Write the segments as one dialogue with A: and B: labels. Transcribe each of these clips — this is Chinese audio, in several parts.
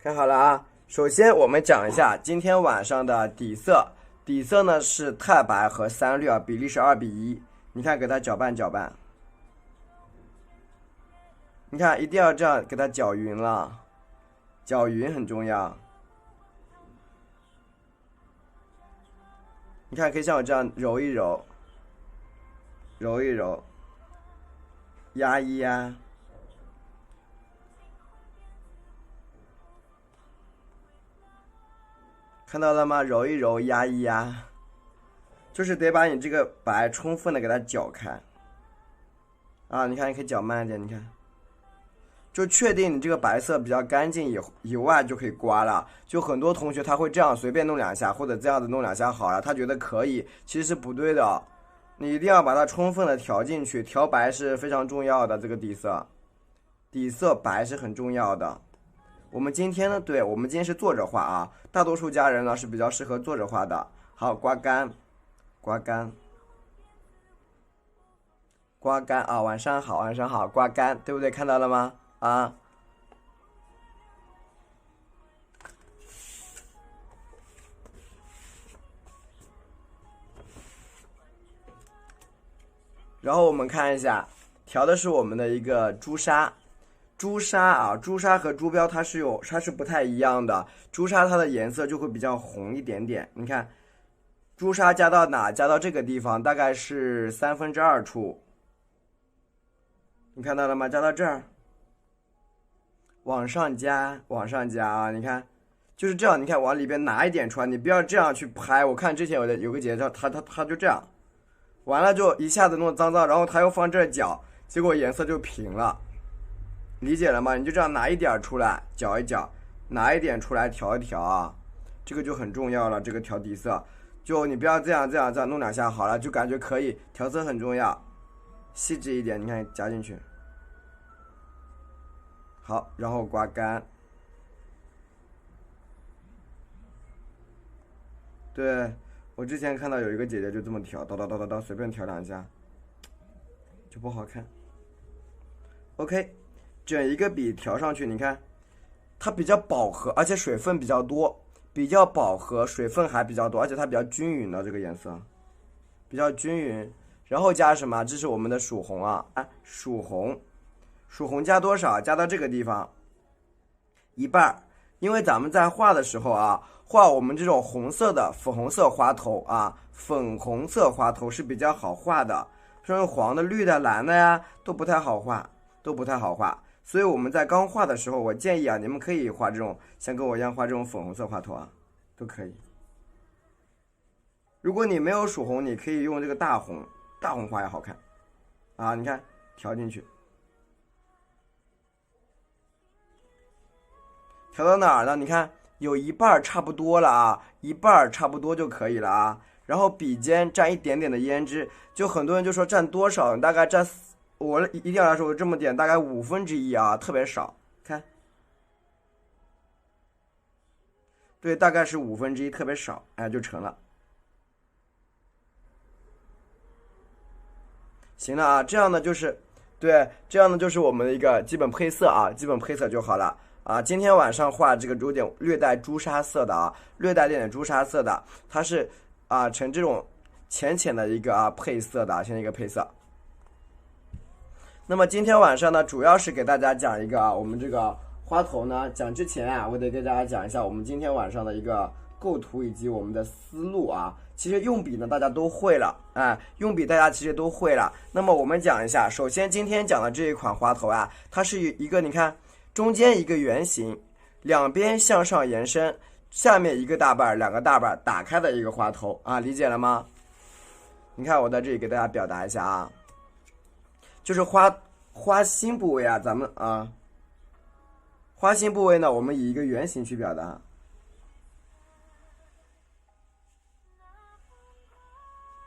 A: 看好了啊，首先我们讲一下今天晚上的底色。底色呢是太白和三绿啊，比例是2:1。你看，给它搅拌搅拌。你看，一定要这样给它搅匀了，搅匀很重要。你看，可以像我这样揉一揉，揉一揉，压一压。看到了吗？揉一揉，压一压，就是得把你这个白充分的给它搅开。啊，你看，你可以搅慢一点，你看，就确定你这个白色比较干净以外就可以刮了。就很多同学他会这样随便弄两下，或者这样子弄两下好了，他觉得可以，其实是不对的。你一定要把它充分的调进去，调白是非常重要的。这个底色白是很重要的。我们今天呢，对，我们今天是坐着画啊，大多数家人呢是比较适合坐着画的。好，刮干，刮干，刮干啊！晚上好，晚上好，刮干，对不对？看到了吗？啊，然后我们看一下，调的是我们的一个朱砂。朱砂啊，朱砂和朱标它是不太一样的。朱砂它的颜色就会比较红一点点。你看，朱砂加到哪？加到这个地方，大概是2/3处。你看到了吗？加到这儿，往上加，往上加啊！你看，就是这样。你看，往里边拿一点出来，你不要这样去拍。我看之前有个姐姐，她就这样，完了就一下子弄脏脏，然后她又放这儿搅，结果颜色就平了。理解了吗？你就这样拿一点出来搅一搅，拿一点出来调一调啊，这个就很重要了。这个调底色，就你不要这样弄两下好了，就感觉可以。调色很重要，细致一点，你看加进去，好，然后刮干。对，我之前看到有一个姐姐就这么调，叨，随便调两下，就不好看。OK。整一个笔调上去，你看，它比较饱和，而且水分比较多，比较饱和，水分还比较多，而且它比较均匀的这个颜色，比较均匀。然后加什么？这是我们的曙红啊，曙红加多少？加到这个地方一半，因为咱们在画的时候啊，画我们这种红色的粉红色花头啊，粉红色花头是比较好画的，像黄的、绿的、蓝的呀，都不太好画，所以我们在刚画的时候，我建议啊，你们可以画这种像跟我一样画这种粉红色花头啊，都可以。如果你没有曙红，你可以用这个大红画也好看啊。你看调进去，调到哪儿呢？你看有一半差不多了啊，一半差不多就可以了啊。然后笔尖蘸一点点的胭脂，就很多人就说蘸多少，大概蘸。我一定要来说，我这么点，大概1/5啊，特别少。看，对，大概是1/5，特别少，哎，就成了。行了啊，这样呢就是，对，这样呢就是我们的一个基本配色啊，基本配色就好了啊。今天晚上画这个有点略带朱砂色的啊，略带点朱砂色的，它是啊呈这种浅的一个配色的，现在一个配色。那么今天晚上呢，主要是给大家讲一个我们这个花头呢，讲之前啊，我得给大家讲一下我们今天晚上的一个构图以及我们的思路啊。其实用笔呢，大家都会了，用笔大家其实都会了。那么我们讲一下，首先今天讲的这一款花头啊，它是一个你看中间一个圆形，两边向上延伸，下面一个大瓣，两个大瓣打开的一个花头啊，理解了吗？你看我在这里给大家表达一下啊。就是花心部位啊，咱们啊，花心部位呢，我们以一个圆形去表达，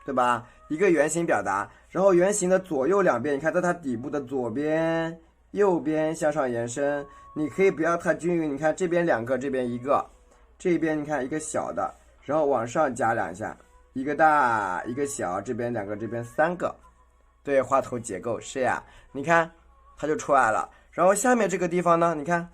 A: 对吧？一个圆形表达，然后圆形的左右两边，你看在它底部的左边、右边向上延伸，你可以不要太均匀，你看这边2个，这边1个，这边你看一个小的，然后往上加2下，一个大，一个小，这边2个，这边3个。对，花头结构是呀，你看它就出来了。然后下面这个地方呢，你看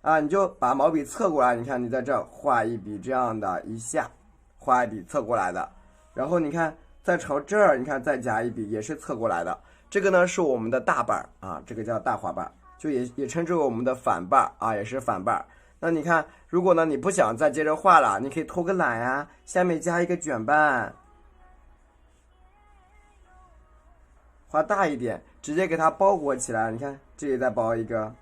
A: 啊，你就把毛笔侧过来，你看你在这儿画一笔这样的一下，画一笔侧过来的，然后你看再朝这儿，你看再加一笔也是侧过来的。这个呢是我们的大瓣啊，这个叫大花瓣，就也称之为我们的反瓣啊，也是反瓣。那你看，如果呢你不想再接着画了，你可以偷个懒呀，下面加一个卷瓣，画大一点，直接给它包裹起来。你看这里再包一个，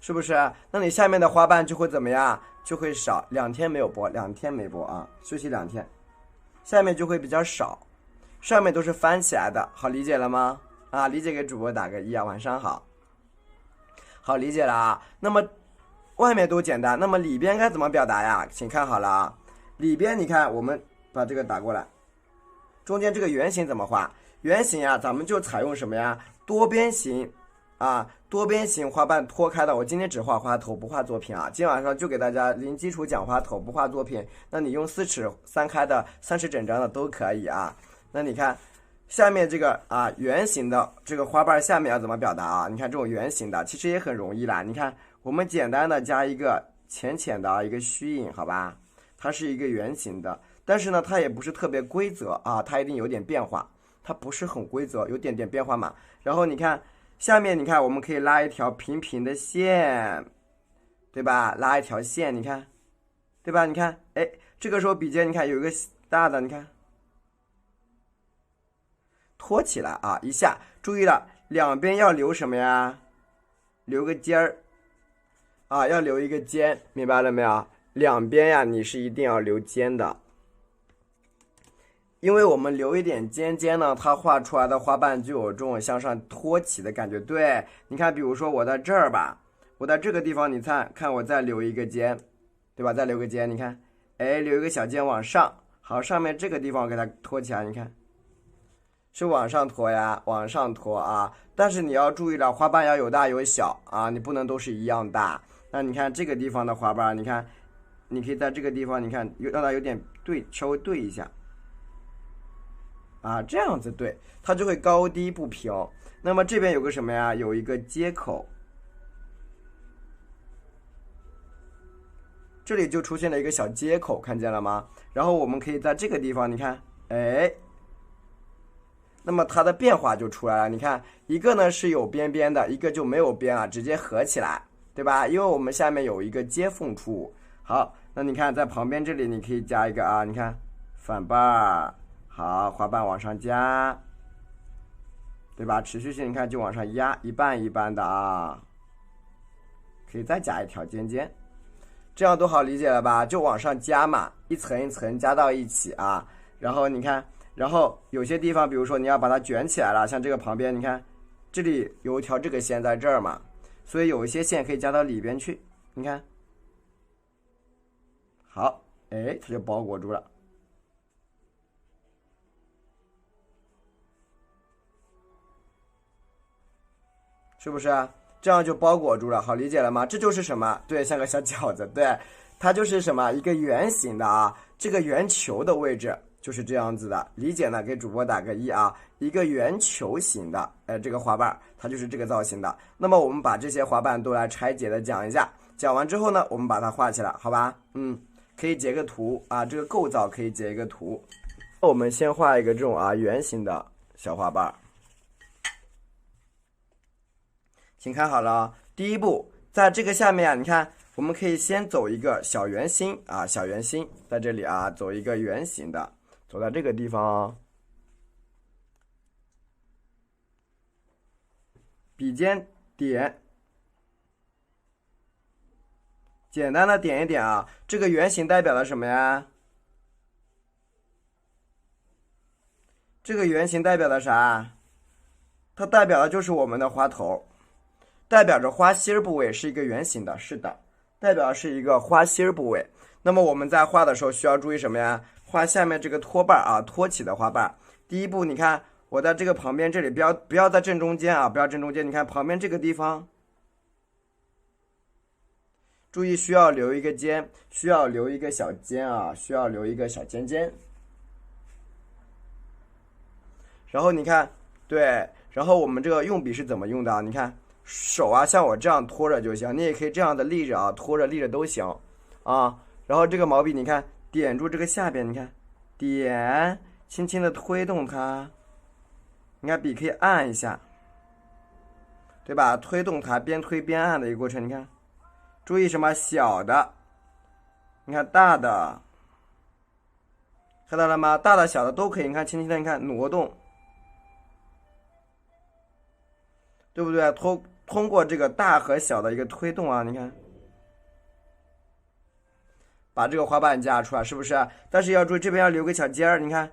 A: 是不是？那你下面的花瓣就会怎么样？就会少，2天没有播，2天没播啊，休息2天，下面就会比较少，上面都是翻起来的，好理解了吗？啊，理解给主播打个1啊，晚上好，好理解了啊。那么外面都简单，那么里边该怎么表达呀？请看好了啊，里边你看我们把这个打过来，中间这个圆形怎么画？圆形啊，咱们就采用什么呀？多边形啊，多边形花瓣脱开的。我今天只画花头，不画作品啊。今晚上就给大家零基础讲花头，不画作品。那你用4尺3开的、3尺整张的都可以啊。那你看下面这个啊，圆形的这个花瓣下面要怎么表达啊？你看这种圆形的其实也很容易啦。你看我们简单的加一个浅浅的一个虚影，好吧？它是一个圆形的，但是呢，它也不是特别规则啊，它一定有点变化，它不是很规则，有点点变化嘛。然后你看下面，你看我们可以拉一条平平的线，对吧？拉一条线，你看，对吧？你看，哎，这个时候笔尖你看有一个大的，你看托起来啊，一下，注意了，两边要留什么呀？留个尖儿啊，要留一个尖，明白了没有？两边呀，你是一定要留尖的，因为我们留一点尖尖呢，它画出来的花瓣就有这种向上托起的感觉。对，你看，比如说我在这儿吧，我在这个地方，你看我再留一个尖，对吧？再留个尖，你看，哎，留一个小尖往上，好，上面这个地方给它托起来，你看，是往上托呀，往上托啊。但是你要注意了，花瓣要有大有小啊，你不能都是一样大。那你看这个地方的花瓣，你看。你可以在这个地方，你看让它有点对，稍微对一下，啊，这样子对，它就会高低不平。那么这边有个什么呀？有一个接口，这里就出现了一个小接口，看见了吗？然后我们可以在这个地方，你看，哎，那么它的变化就出来了。你看，一个呢是有边边的，一个就没有边啊，直接合起来，对吧？因为我们下面有一个接缝处。好，那你看在旁边这里你可以加一个啊，你看反瓣，好，花瓣往上加，对吧？持续性你看就往上压，一半一半的啊，可以再加一条尖尖，这样都好理解了吧？就往上加嘛，一层一层加到一起啊。然后你看，然后有些地方比如说你要把它卷起来了，像这个旁边你看这里有一条这个线在这儿嘛，所以有一些线可以加到里边去，你看。好，哎，它就包裹住了，是不是啊？这样就包裹住了，好理解了吗？这就是什么？对，像个小饺子，对，它就是什么？一个圆形的啊，这个圆球的位置就是这样子的。理解呢，给主播打个1啊。一个圆球形的，这个花瓣它就是这个造型的。那么我们把这些花瓣都来拆解的讲一下，讲完之后呢，我们把它画起来，好吧？可以截个图啊，这个构造可以截一个图。我们先画一个这种啊圆形的小花瓣，请看好了啊。第一步，在这个下面啊，你看我们可以先走一个小圆心啊，小圆心在这里啊，走一个圆形的，走到这个地方哦，笔尖点。简单的点一点啊，这个圆形代表了什么呀？这个圆形代表了啥？它代表的就是我们的花头，代表着花心部位是一个圆形的，是的，代表的是一个花心部位。那么我们在画的时候需要注意什么呀？画下面这个托瓣啊，托起的花瓣。第一步，你看我在这个旁边这里，不要在正中间啊，不要正中间。你看旁边这个地方。注意需要留一个尖，需要留一个小尖啊，需要留一个小尖尖。然后你看，对，然后我们这个用笔是怎么用的啊？你看手啊，像我这样拖着就行，你也可以这样的立着啊，拖着立着都行啊。然后这个毛笔，你看点住这个下边，你看点，轻轻的推动它，你看笔可以按一下，对吧？推动它，边推边按的一个过程，你看，注意什么？小的，你看大的，看到了吗？大的小的都可以，你看轻轻的，你看挪动，对不对？通过这个大和小的一个推动啊，你看，把这个花瓣夹出来，是不是？但是要注意这边要留个小尖儿，你看，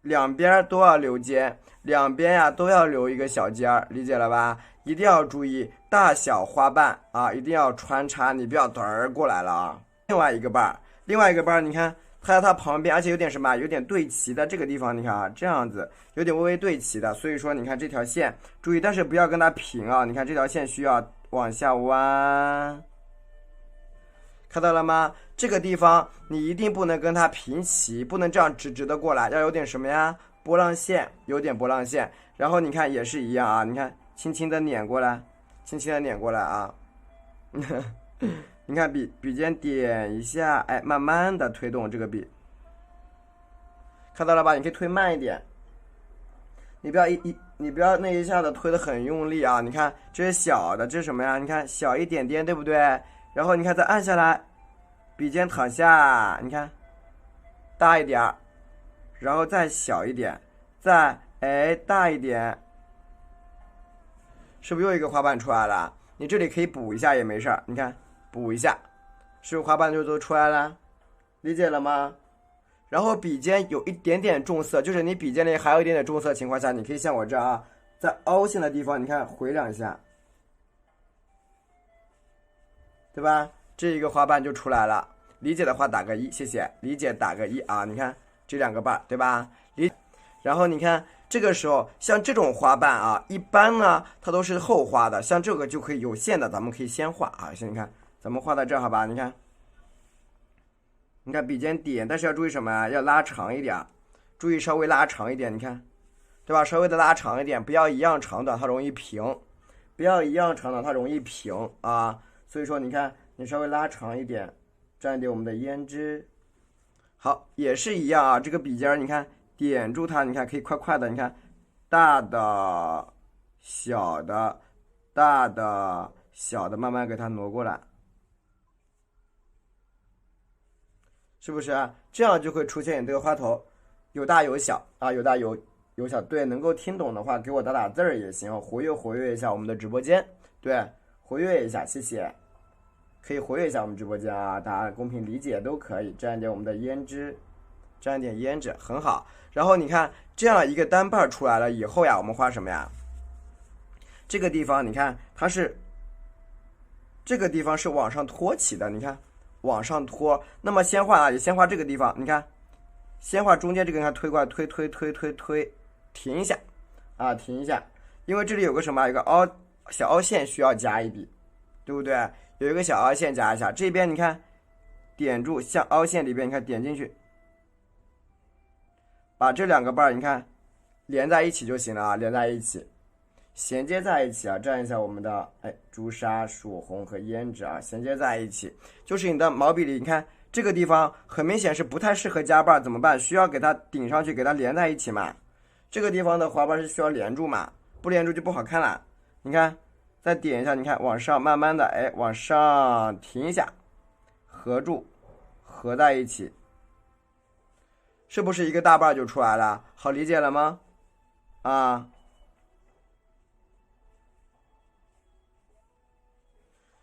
A: 两边都要留尖，两边呀都要留一个小尖儿，理解了吧？一定要注意大小花瓣啊，一定要穿插，你不要嘚儿过来了啊。另外一个瓣，你看它在它旁边，而且有点什么？有点对齐的这个地方，你看啊，这样子有点微微对齐的，所以说你看这条线，注意，但是不要跟它平啊。你看这条线需要往下弯，看到了吗？这个地方你一定不能跟它平齐，不能这样直直的过来，要有点什么呀？波浪线，有点波浪线。然后你看也是一样啊，你看轻轻的碾过来，轻轻的碾过来啊。你看笔尖点一下，哎，慢慢的推动这个笔，看到了吧？你可以推慢一点，你不要那一下子推的很用力啊！你看这是小的，这是什么呀？你看小一点点，对不对？然后你看再按下来，笔尖躺下，你看大一点，然后再小一点，再大一点，是不是又一个花瓣出来了？你这里可以补一下也没事儿，你看补一下，是不是花瓣就都出来了？理解了吗？然后笔尖有一点点重色，就是你笔尖里还有一点点重色的情况下，你可以像我这啊，在凹陷的地方，你看回两下，对吧？这一个花瓣就出来了。理解的话打个1，谢谢。理解打个1啊，你看这两个瓣，对吧？然后你看这个时候，像这种花瓣啊，一般呢它都是后画的，像这个就可以有限的，咱们可以先画啊。先你看，咱们画在这儿好吧？你看笔尖点，但是要注意什么呀？要拉长一点，注意稍微拉长一点，你看，对吧？稍微的拉长一点，不要一样长短，它容易平，不要一样长短，它容易平啊。所以说，你看，你稍微拉长一点，沾一点我们的胭脂。好，也是一样啊。这个笔尖你看，点住它，你看可以快快的，你看，大的、小的、大的、小的，慢慢给它挪过来。是不是啊？这样就会出现你这个花头有大有小啊，有大有小。对，能够听懂的话，给我打字儿也行，活跃一下我们的直播间。对，活跃一下，谢谢。可以活跃一下我们直播间啊，大家公平理解都可以。沾一点我们的胭脂，沾一点胭脂，很好。然后你看这样一个单瓣出来了以后呀，我们画什么呀？这个地方你看它是，这个地方是往上托起的，你看。往上拖，那么先画哪里？先画这个地方，你看，先画中间这个，你看推过来，推，停一下，啊，停一下，因为这里有个什么，有个小凹陷需要加一笔，对不对？有一个小凹陷加一下，这边你看，点住，像凹陷里边，你看点进去，把这两个瓣你看连在一起就行了啊，连在一起。衔接在一起啊，蘸一下我们的朱砂、曙红和胭脂啊，衔接在一起。就是你的毛笔里，你看这个地方很明显是不太适合加瓣，怎么办？需要给它顶上去，给它连在一起嘛。这个地方的花瓣是需要连住嘛，不连住就不好看了。你看，再点一下，你看往上慢慢的往上停一下，合住，合在一起，是不是一个大瓣就出来了？好理解了吗？啊。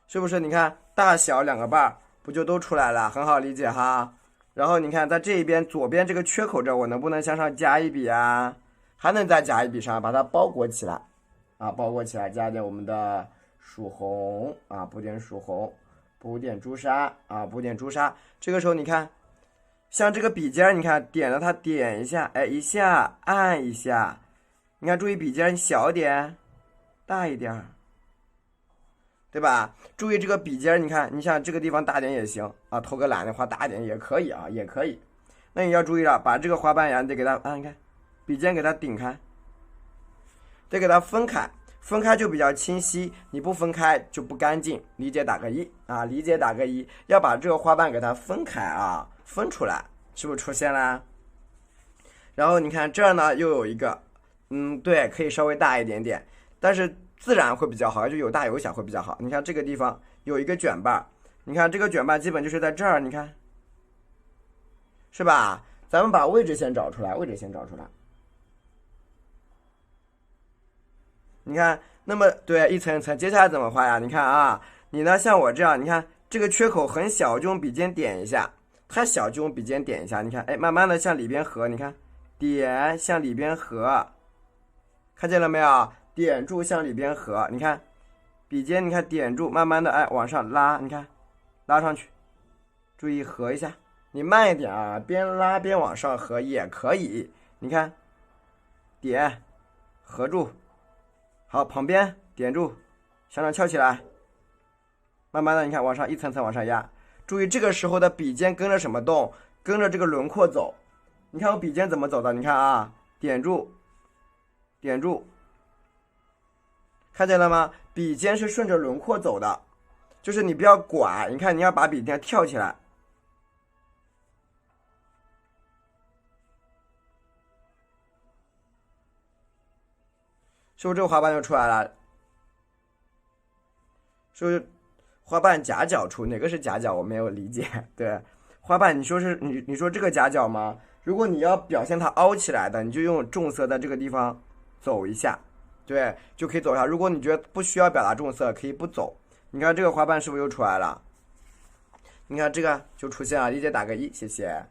A: 是不是？你看大小两个瓣不就都出来了？很好理解哈。然后你看在这一边左边这个缺口这儿，我能不能向上加一笔啊？还能再加一笔上，把它包裹起来啊，包裹起来，加点我们的曙红啊，补点曙红，补点朱砂啊，补点朱砂。这个时候你看，像这个笔尖，你看点了它点一下，一下按一下，你看注意笔尖小一点，大一点。对吧？注意这个笔尖，你看，你像这个地方大点也行啊，偷个懒的话大点也可以啊，也可以。那你要注意了，把这个花瓣呀，你得给它你看，笔尖给它顶开，得给它分开，分开就比较清晰，你不分开就不干净。理解打个一啊，理解打个一，要把这个花瓣给它分开啊，分出来，是不是出现了？然后你看这儿呢又有一个，对，可以稍微大一点点，但是自然会比较好，就有大有小会比较好。你看这个地方有一个卷瓣，你看这个卷瓣基本就是在这儿，你看，是吧？咱们把位置先找出来，位置先找出来。你看，那么对，一层一层，接下来怎么画呀？你看啊，你呢像我这样，你看这个缺口很小，就用笔尖点一下，太小就用笔尖点一下。你看，哎，慢慢的向里边合，你看，点向里边合，看见了没有？点住向里边合，你看，笔尖你看点住，慢慢的哎往上拉，你看，拉上去，注意合一下，你慢一点啊，边拉边往上合也可以。你看，点，合住。好，旁边点住，向上翘起来，慢慢的，你看往上一层层往上压。注意这个时候的笔尖跟着什么动？跟着这个轮廓走。你看我笔尖怎么走的？你看啊，点住，点住，看见了吗？笔尖是顺着轮廓走的，就是你不要拐。你看你要把笔尖跳起来。是不是这个花瓣就出来了？是不是花瓣夹角处？哪个是夹角？我没有理解。对，花瓣，你说是你说这个夹角吗？如果你要表现它凹起来的，你就用重色在这个地方走一下，对，就可以走一下。如果你觉得不需要表达重色，可以不走。你看这个花瓣是不是又出来了？你看这个就出现了，理解打个一，谢谢。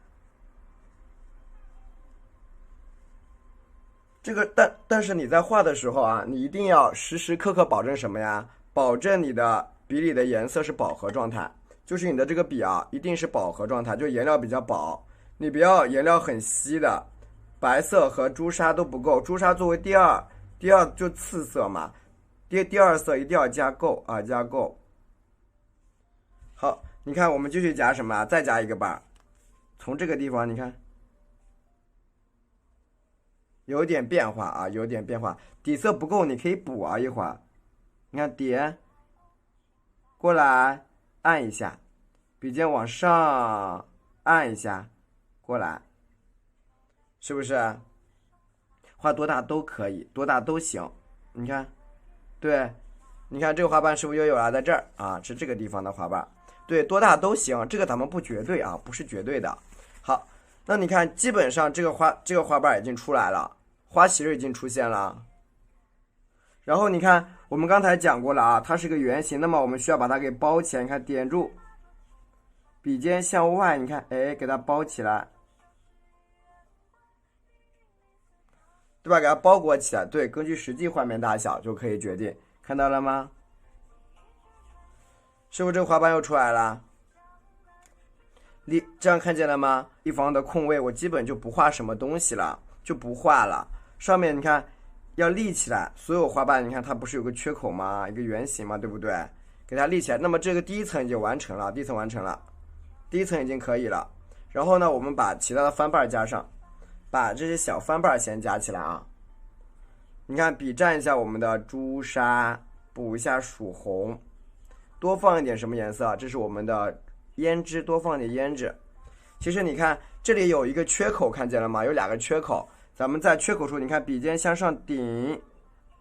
A: 这个但是你在画的时候啊，你一定要时时刻刻保证什么呀？保证你的笔里的颜色是饱和状态，就是你的这个笔啊，一定是饱和状态，就颜料比较饱，你不要颜料很稀的，白色和朱砂都不够，朱砂作为第二就次色嘛，第二色一定要加够啊，加够。好，你看我们继续加什么？再加一个瓣，从这个地方你看。有点变化啊，有点变化，底色不够，你可以补啊一会儿。你看点过来，按一下，笔尖往上按一下，过来，是不是？画多大都可以，多大都行。你看，对，你看这个花瓣是不是又有了？在这儿啊，是这个地方的花瓣。对，多大都行，这个咱们不绝对啊，不是绝对的。好，那你看，基本上这个花瓣已经出来了。花型已经出现了，然后你看，我们刚才讲过了啊，它是个圆形，那么我们需要把它给包起来。你看，点住，笔尖向外，你看，哎，给它包起来，对吧？给它包裹起来，对，根据实际画面大小就可以决定，看到了吗？是不是这个花瓣又出来了？这样看见了吗？地方的空位，我基本就不画什么东西了，就不画了。上面你看要立起来，所有花瓣你看它不是有个缺口吗？一个圆形嘛，对不对？给它立起来。那么这个第一层已经完成了，第一层完成了，第一层已经可以了。然后呢，我们把其他的翻瓣加上，把这些小翻瓣先加起来啊。你看笔蘸一下我们的朱砂，补一下曙红，多放一点什么颜色？这是我们的胭脂，多放点胭脂。其实你看这里有一个缺口，看见了吗？有两个缺口。咱们在缺口处，你看笔尖向上顶，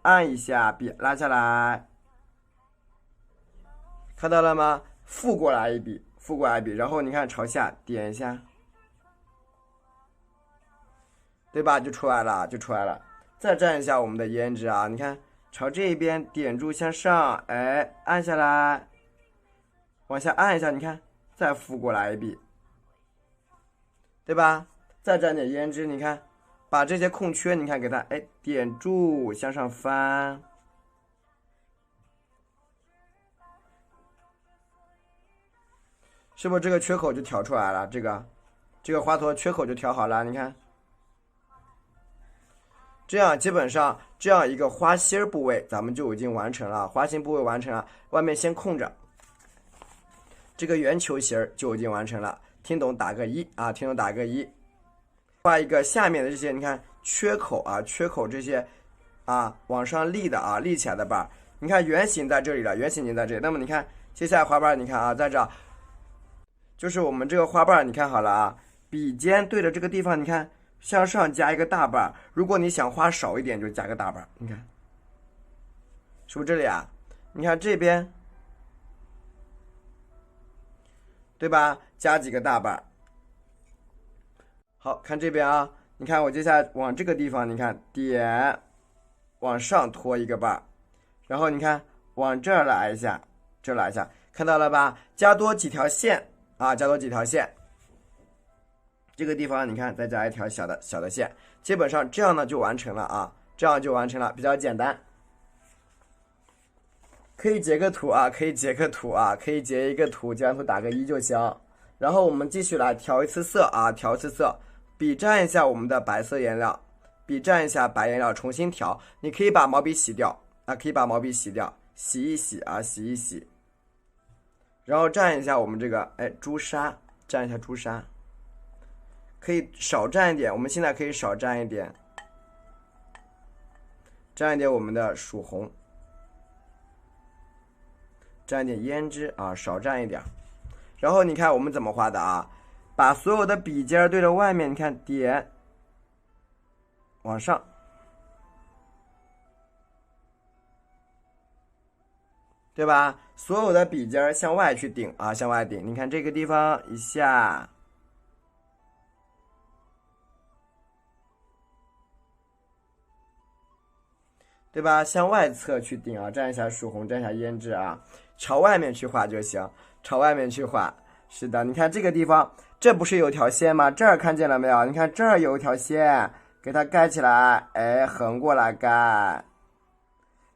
A: 按一下，笔拉下来，看到了吗？覆过来一笔，覆过来一笔，然后你看朝下点一下，对吧？就出来了，就出来了。再蘸一下我们的胭脂啊，你看朝这边点住向上，哎，按下来，往下按一下，你看再覆过来一笔，对吧？再蘸点胭脂，你看。把这些空缺，你看给它，哎，点住，向上翻，是不是这个缺口就调出来了？这个花托缺口就调好了，你看，这样基本上这样一个花心部位咱们就已经完成了，花心部位完成了，外面先空着，这个圆球形就已经完成了。听懂打个一啊，听懂打个一。画一个下面的这些，你看缺口啊，缺口这些啊，往上立的啊，立起来的瓣。你看圆形在这里了，圆形已经在这里。那么你看接下来花瓣，你看啊，在这就是我们这个花瓣，你看好了啊，笔尖对着这个地方，你看向上加一个大瓣。如果你想画少一点，就加个大瓣。你看，是不是这里啊？你看这边，对吧？加几个大瓣。好看这边啊，你看我接下来往这个地方，你看点，往上拖一个瓣，然后你看往这儿来一下，这儿来一下，看到了吧？加多几条线啊，加多几条线。这个地方你看再加一条小的线，基本上这样呢就完成了啊，这样就完成了，比较简单。可以截个图啊，可以截个图啊，可以截一个图，截完图打个1就行。然后我们继续来调一次色啊，调一次色。笔蘸一下我们的白色颜料，笔蘸一下白颜料，重新调。你可以把毛笔洗掉啊，可以把毛笔洗掉，洗一洗啊，洗一洗。然后蘸一下我们这个朱砂，蘸一下朱砂，可以少蘸一点，我们现在可以少蘸一点，蘸一点我们的曙红，蘸一点胭脂啊，少蘸一点。然后你看我们怎么画的啊？把所有的笔尖对着外面，你看点，往上，对吧？所有的笔尖向外去顶啊，向外顶。你看这个地方一下，对吧？向外侧去顶啊，蘸一下曙红，蘸一下胭脂啊，朝外面去画就行，朝外面去画。是的，你看这个地方，这不是有条线吗？这儿看见了没有？你看这儿有一条线，给它盖起来，横过来盖，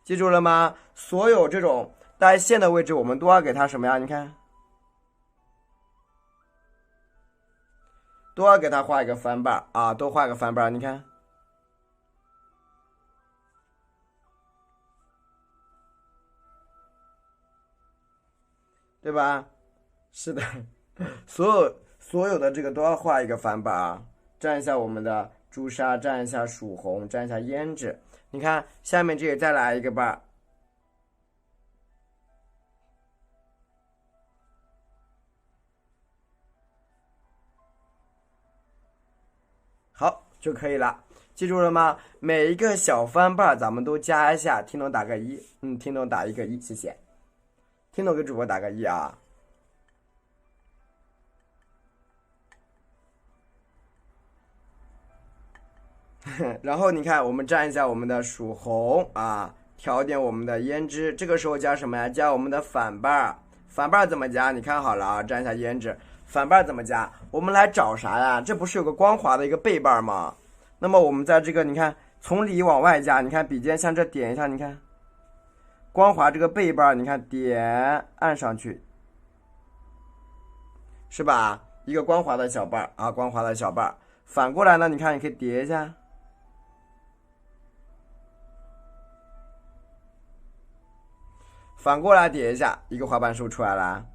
A: 记住了吗？所有这种带线的位置，我们都要给它什么呀？你看，都要给它画一个翻瓣啊，都画个翻瓣，你看，对吧？是的，所有的这个都要画一个翻瓣啊，蘸一下我们的朱砂，蘸一下曙红，蘸一下胭脂。你看下面这里再来一个瓣，好就可以了。记住了吗？每一个小翻瓣咱们都加一下，听懂打个1，听懂打一个1，谢谢。听懂给主播打个1啊。然后你看，我们蘸一下我们的曙红啊，调点我们的胭脂。这个时候加什么呀？加我们的反瓣。反瓣怎么加？你看好了啊，蘸一下胭脂。反瓣怎么加？我们来找啥呀？这不是有个光滑的一个背瓣吗？那么我们在这个，你看从里往外加，你看笔尖向这点一下，你看光滑这个背瓣，你看点按上去，是吧？一个光滑的小瓣啊，光滑的小瓣。反过来呢，你看你可以叠一下。反过来叠一下，一个花瓣数出来了。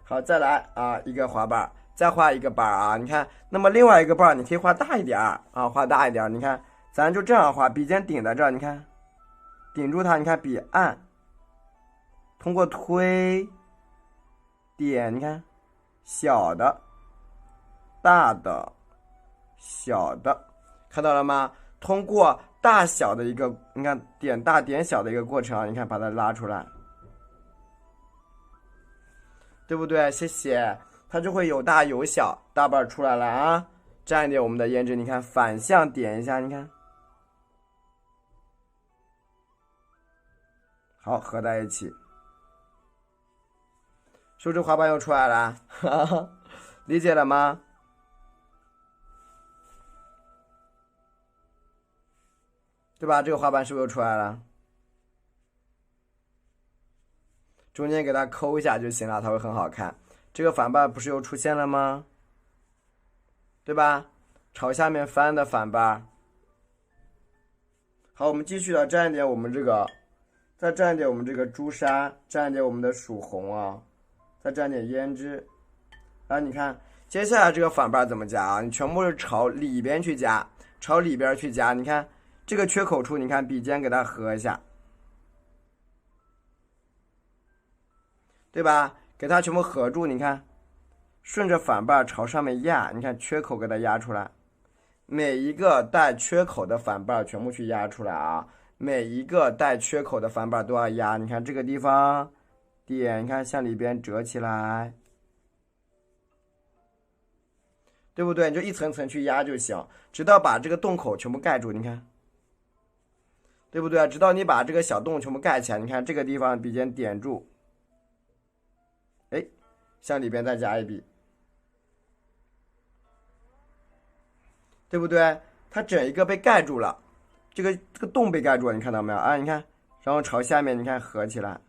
A: 好，再来啊，一个花瓣，再画一个瓣啊。你看，那么另外一个瓣你可以画大一点啊，画大一点。你看，咱就这样画，笔尖顶在这儿，你看，顶住它，你看笔按，通过推点，你看，小的、大的、小的，看到了吗？通过大小的一个，你看点大点小的一个过程啊，你看把它拉出来，对不对？谢谢，它就会有大有小，大瓣出来了啊。蘸一点我们的胭脂，你看反向点一下，你看，好，合在一起，是不是花瓣又出来了？理解了吗？对吧？这个花瓣是不是又出来了？中间给它抠一下就行了，它会很好看。这个反瓣不是又出现了吗？对吧？朝下面翻的反瓣。好，我们继续的蘸一点我们这个，再蘸一点我们这个朱砂，蘸一点我们的曙红啊，再蘸点胭脂。然后你看，接下来这个反瓣怎么加啊？你全部是朝里边去加。朝里边去夹。你看这个缺口处，你看笔尖给它合一下，对吧？给它全部合住，你看，顺着反瓣朝上面压，你看缺口给它压出来，每一个带缺口的反瓣全部去压出来啊！每一个带缺口的反瓣都要压。你看这个地方点，你看向里边折起来，对不对？你就一层层去压就行，直到把这个洞口全部盖住。你看，对不对？直到你把这个小洞全部盖起来。你看这个地方笔尖点住，哎，向里边再加一笔，对不对？它整一个被盖住了，这个洞被盖住了，你看到没有啊？你看，然后朝下面你看合起来，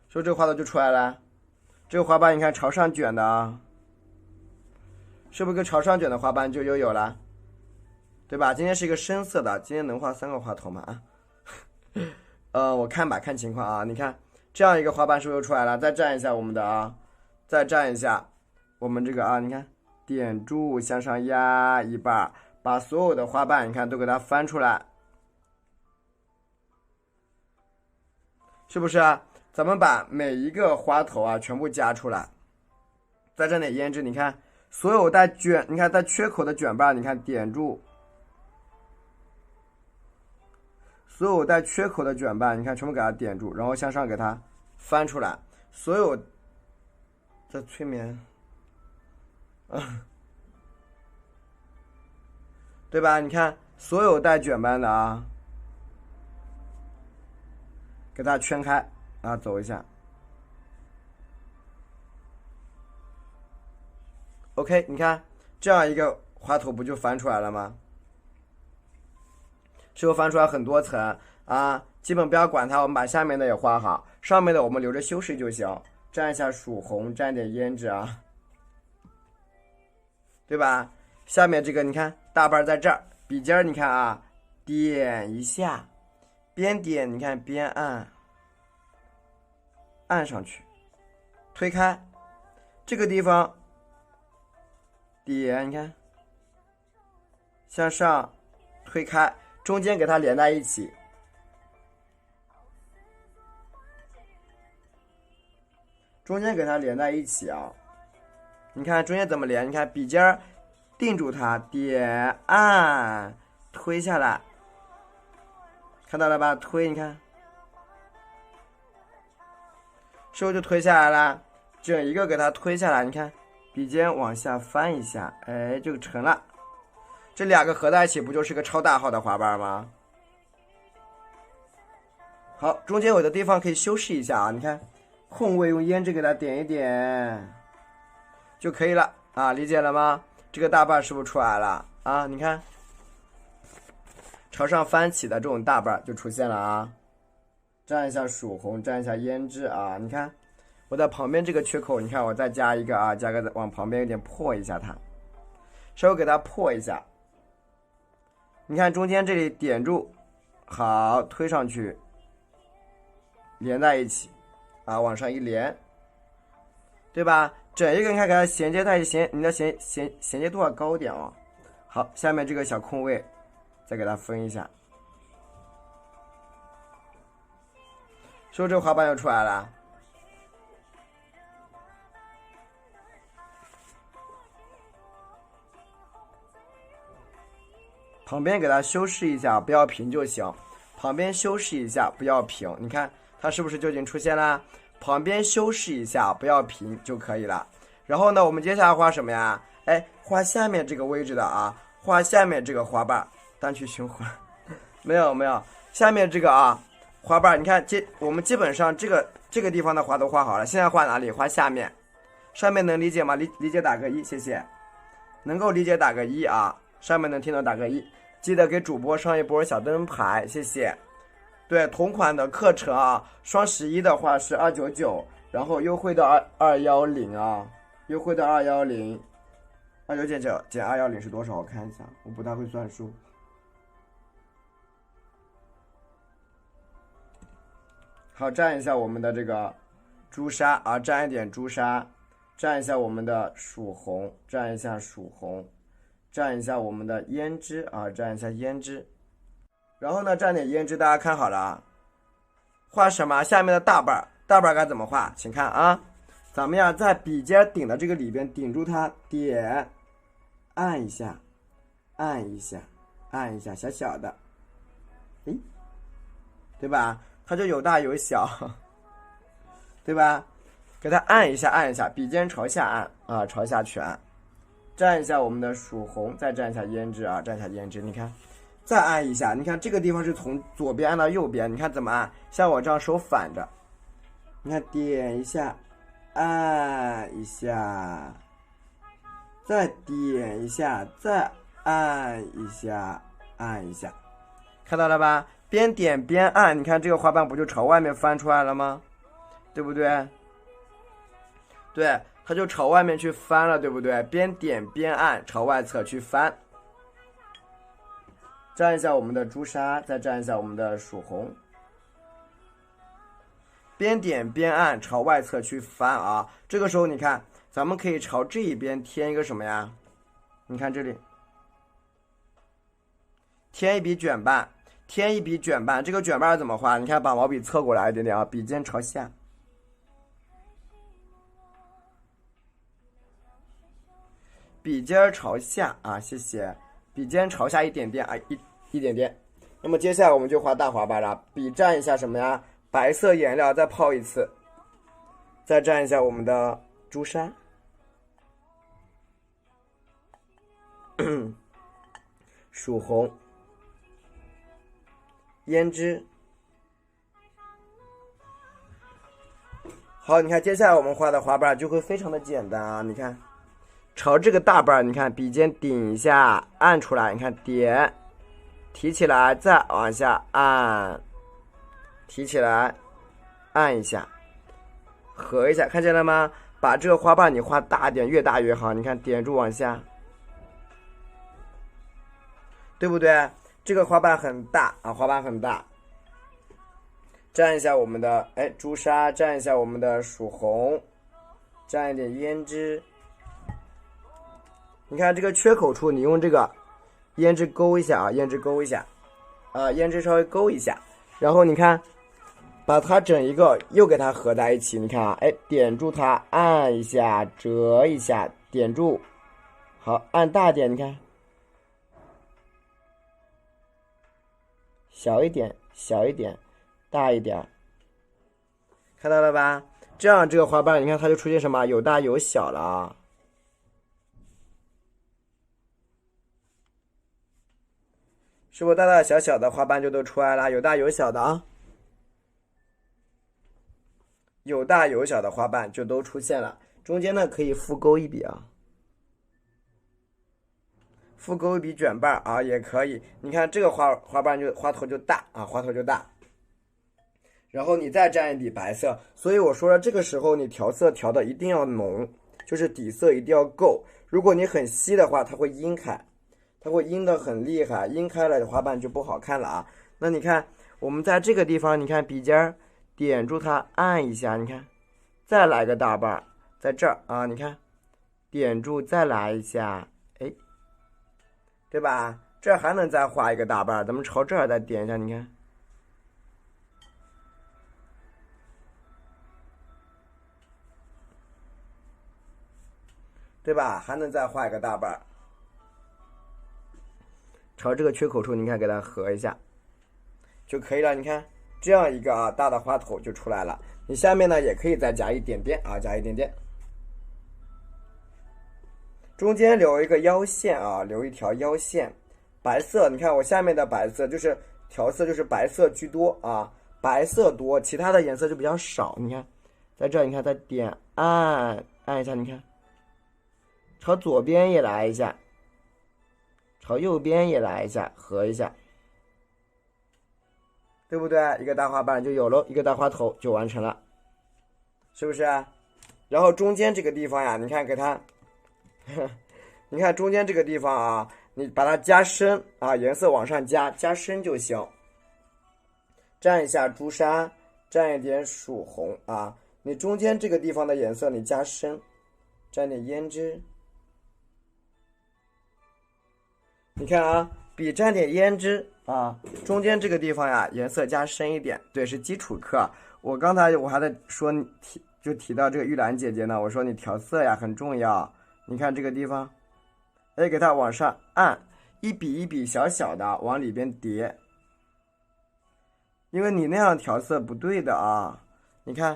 A: 所以这个花朵就出来了。这个花瓣你看朝上卷的啊，是不是跟朝上卷的花瓣就又有了？对吧？今天是一个深色的，今天能画3个花头吗？我看吧，看情况啊。你看这样一个花瓣是不是又出来了？再蘸一下我们的啊，再蘸一下我们这个啊，你看点住向上压一半，把所有的花瓣你看都给它翻出来，是不是啊？咱们把每一个花头啊全部夹出来，再蘸点胭脂，你看所有带卷，你看带缺口的卷瓣，你看点住。所有带缺口的卷瓣，你看全部给它点住，然后向上给它翻出来。所有在催眠，对吧？你看所有带卷瓣的啊，给它圈开啊，走一下。OK， 你看这样一个花头不就翻出来了吗？是不是翻出来很多层啊？基本不要管它，我们把下面的也画好，上面的我们留着修饰就行。蘸一下曙红，蘸点胭脂啊，对吧？下面这个你看大瓣在这儿，笔尖你看啊，点一下，边点你看边按上去，推开这个地方点，你看向上推开。中间给它连在一起，中间给它连在一起啊！你看中间怎么连？你看笔尖定住它，点按推下来，看到了吧？推，你看，是不是就推下来了？整一个给它推下来，你看，笔尖往下翻一下，哎，就成了。这2个合在一起，不就是个超大号的花瓣吗？好，中间有的地方可以修饰一下啊，你看，空位用胭脂给它点一点就可以了啊，理解了吗？这个大瓣是不是出来了啊？你看，朝上翻起的这种大瓣就出现了啊。蘸一下曙红，蘸一下胭脂啊，你看，我在旁边这个缺口，你看我再加一个啊，加个往旁边有点破一下它，稍微给它破一下。你看中间这里点住，好，推上去，连在一起，啊，往上一连，对吧？整一个你看给它衔接在一起，你的衔接度要高一点哦。好，下面这个小空位，再给它分一下，是不是这个花瓣又出来了？旁边给它修饰一下，不要平就行。旁边修饰一下，不要平。你看它是不是就已经出现了？旁边修饰一下，不要平就可以了。然后呢，我们接下来画什么呀？哎，画下面这个位置的啊，画下面这个花瓣，单曲循环。没有，下面这个啊花瓣，你看我们基本上这个地方的花都画好了。现在画哪里？画下面。上面能理解吗？理解打个1，谢谢。能够理解打个1啊。上面能听懂打个1，记得给主播上一波小灯牌，谢谢。对，同款的课程啊，双11的话是299，然后优惠到210啊，优惠到210，29减210是多少？我看一下，我不太会算数。好，蘸一下我们的这个朱砂啊，蘸一点朱砂，蘸一下我们的曙红，蘸一下曙红，蘸一下我们的胭脂啊，蘸一下胭脂。然后呢，蘸点胭脂，大家看好了啊。画什么？下面的大瓣，大瓣该怎么画？请看啊，咱们呀在笔尖顶的这个里边顶住它，点，按一下，按一下，按一下，小小的，诶，对吧？它就有大有小，对吧？给它按一下，按一下，笔尖朝下按啊，朝下去按，蘸一下我们的曙红，再蘸一下胭脂啊，蘸一下胭脂，你看。再按一下，你看这个地方是从左边按到右边，你看怎么按？像我这样手反着，你看点一下，按一下，再点一下，再按一下，按一下，看到了吧？边点边按，你看这个花瓣不就朝外面翻出来了吗？对不对？对，它就朝外面去翻了，对不对？边点边按，朝外侧去翻。蘸一下我们的朱砂，再蘸一下我们的曙红，边点边按，朝外侧去翻啊。这个时候你看，咱们可以朝这一边添一个什么呀？你看这里，添一笔卷瓣，添一笔卷瓣。这个卷瓣怎么画？你看，把毛笔侧过来一点点啊，笔尖朝下，笔尖朝下啊，谢谢。笔尖朝下一点点啊，一点点。那么接下来我们就画大花瓣了，笔蘸一下什么呀？白色颜料，再泡一次，再蘸一下我们的朱砂，曙红，胭脂。好，你看接下来我们画的花瓣就会非常的简单啊，你看。朝这个大瓣，你看笔尖顶一下，按出来，你看点，提起来，再往下按，提起来，按一下，合一下，看见了吗？把这个花瓣你画大点，越大越好。你看点住往下，对不对？这个花瓣很大啊，花瓣很大。蘸一下我们的朱砂，蘸一下我们的曙红，蘸一点胭脂。你看这个缺口处，你用这个胭脂勾一下啊，胭脂勾一下，胭脂稍微勾一下，然后你看，把它整一个又给它合在一起。你看啊，点住它，按一下，折一下，点住，好，按大点，你看，小一点，小一点，大一点，看到了吧？这样这个花瓣，你看它就出现什么？有大有小了啊。是不是大大小小的花瓣就都出来了？有大有小的啊，有大有小的花瓣就都出现了。中间呢可以复勾一笔啊，复勾一笔卷瓣啊也可以。你看这个花瓣就花头就大啊，花头就大。然后你再蘸一笔白色，所以我说了，这个时候你调色调的一定要浓，就是底色一定要够。如果你很稀的话，它会阴开。它会阴得很厉害，阴开了的花瓣就不好看了啊。那你看，我们在这个地方，你看笔尖点住它，按一下，你看，再来个大瓣，在这儿啊，你看，点住再来一下，对吧？这儿还能再画一个大瓣，咱们朝这儿再点一下，你看，对吧？还能再画一个大瓣。朝这个缺口处，你看给它合一下就可以了。你看这样一个大的花头就出来了。你下面呢也可以再加一点点啊，加一点点。中间留一个腰线啊，留一条腰线，白色。你看我下面的白色就是调色，就是白色居多啊，白色多，其他的颜色就比较少。你看，在这儿你看再点按一下，你看，朝左边也来一下。朝右边也来一下，合一下，对不对？一个大花瓣就有了，一个大花头就完成了，是不是？然后中间这个地方呀，你看给它，你看中间这个地方啊，你把它加深啊，颜色往上加深就行。蘸一下朱砂，蘸一点曙红啊，你中间这个地方的颜色你加深，沾点胭脂。你看啊，笔沾点胭脂啊，中间这个地方呀，颜色加深一点。对，是基础课。我刚才我还在说提到这个玉兰姐姐呢，我说你调色呀很重要。你看这个地方，哎，给它往上按，一笔一笔小小的往里边叠，因为你那样调色不对的啊。你看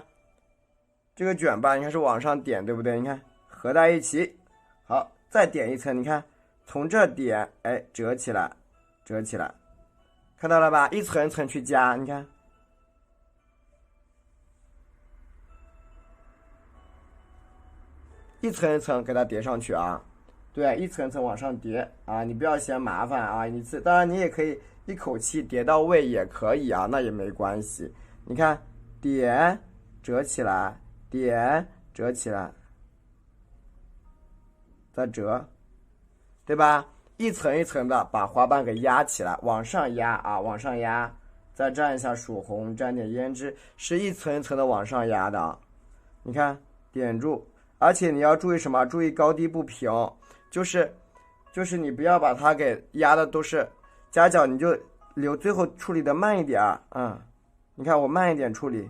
A: 这个卷吧，你看是往上点，对不对？你看合在一起，好，再点一层，你看。从这点，哎，折起来，折起来，看到了吧？一层一层去加，你看，一层一层给它叠上去啊。对，一层一层往上叠啊，你不要嫌麻烦啊。当然你也可以一口气叠到位，也可以啊，那也没关系。你看，点折起来，点折起来，再折。对吧？一层一层的把花瓣给压起来，往上压啊，往上压，再蘸一下曙红，沾点胭脂，是一层一层的往上压的。你看，点住，而且你要注意什么？注意高低不平，就是你不要把它给压的都是夹角，你就留最后处理的慢一点啊。你看我慢一点处理，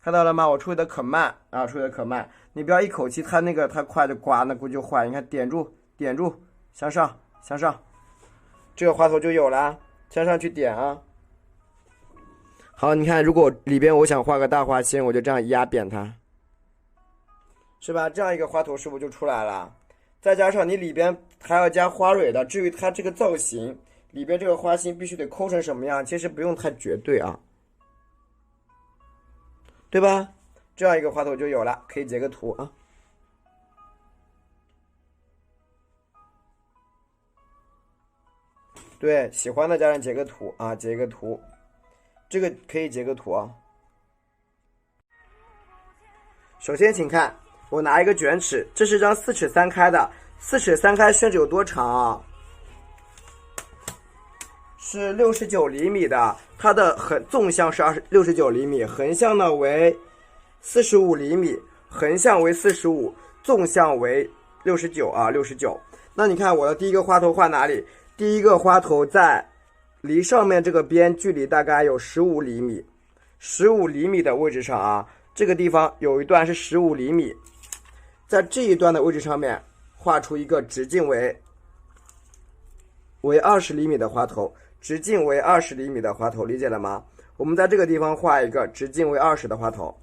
A: 看到了吗？我处理的可慢啊，处理的可慢。你不要一口气，它快就刮，那估计就坏。你看，点住，点住，向上，向上，这个花头就有了。向上去点啊。好，你看，如果里边我想画个大花心，我就这样压扁它，是吧？这样一个花头是不是就出来了？再加上你里边还要加花蕊的，至于它这个造型，里边这个花心必须得抠成什么样，其实不用太绝对啊，对吧？这样一个花头就有了，可以截个图啊。对，喜欢的家人截个图啊，截个图，这个可以截个图啊。首先，请看，我拿一个卷尺，这是张4尺3开的，4尺3开宣纸有多长啊？是69厘米的，它的纵向是69厘米，横向呢为45厘米，横向为45，纵向为69啊，69。那你看我的第一个花头画哪里？第一个花头在离上面这个边距离大概有15厘米，15厘米的位置上啊，这个地方有一段是15厘米，在这一段的位置上面画出一个直径为20厘米的花头，直径为20厘米的花头，理解了吗？我们在这个地方画一个直径为20的花头。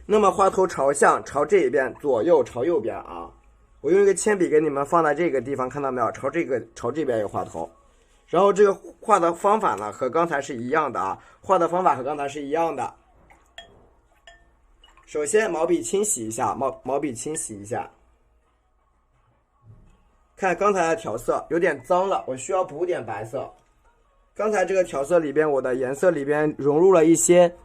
A: 那么花头朝向朝这一边，左右朝右边啊。我用一个铅笔给你们放在这个地方，看到没有？朝这边有花头。然后这个画的方法呢和刚才是一样的啊，画的方法和刚才是一样的。首先毛笔清洗一下，毛笔清洗一下。看刚才的调色有点脏了，我需要补点白色。刚才这个调色里边，我的颜色里边融入了一些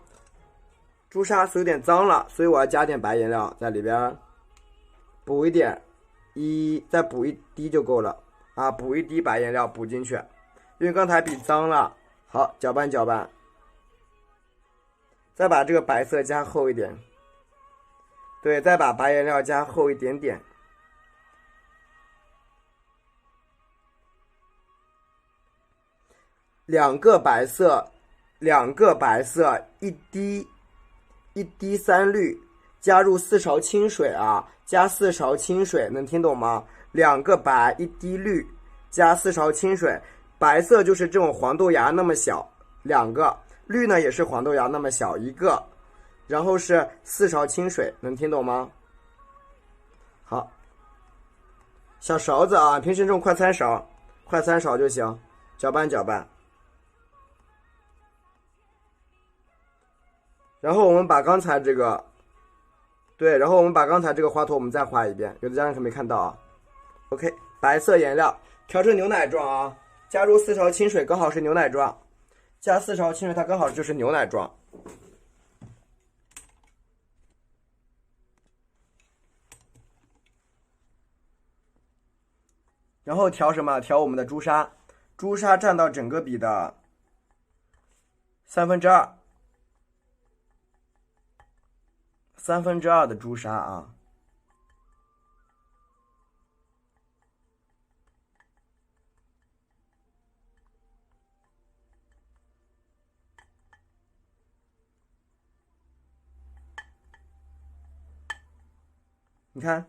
A: 朱砂，所以有点脏了，所以我要加点白颜料在里边，补一点，再补一滴就够了啊，补一滴白颜料补进去，因为刚才笔脏了。好，搅拌搅拌，再把这个白色加厚一点，对，再把白颜料加厚一点点。两个白色，一滴3绿，加入4勺清水啊，加4勺清水，能听懂吗？2个白，1滴绿，加4勺清水。白色就是这种黄豆芽那么小，2个，绿呢也是黄豆芽那么小1个，然后是4勺清水，能听懂吗？好，小勺子啊，平时这种快餐勺就行，搅拌搅拌。然后我们把刚才这个，对，然后我们把刚才这个花头我们再画一遍，有的家人可没看到啊。OK， 白色颜料调成牛奶状啊，加入4勺清水，刚好是牛奶状，加4勺清水，它刚好就是牛奶状。然后调什么？调我们的朱砂，朱砂占到整个笔的2/3。2/3的朱砂啊。你看，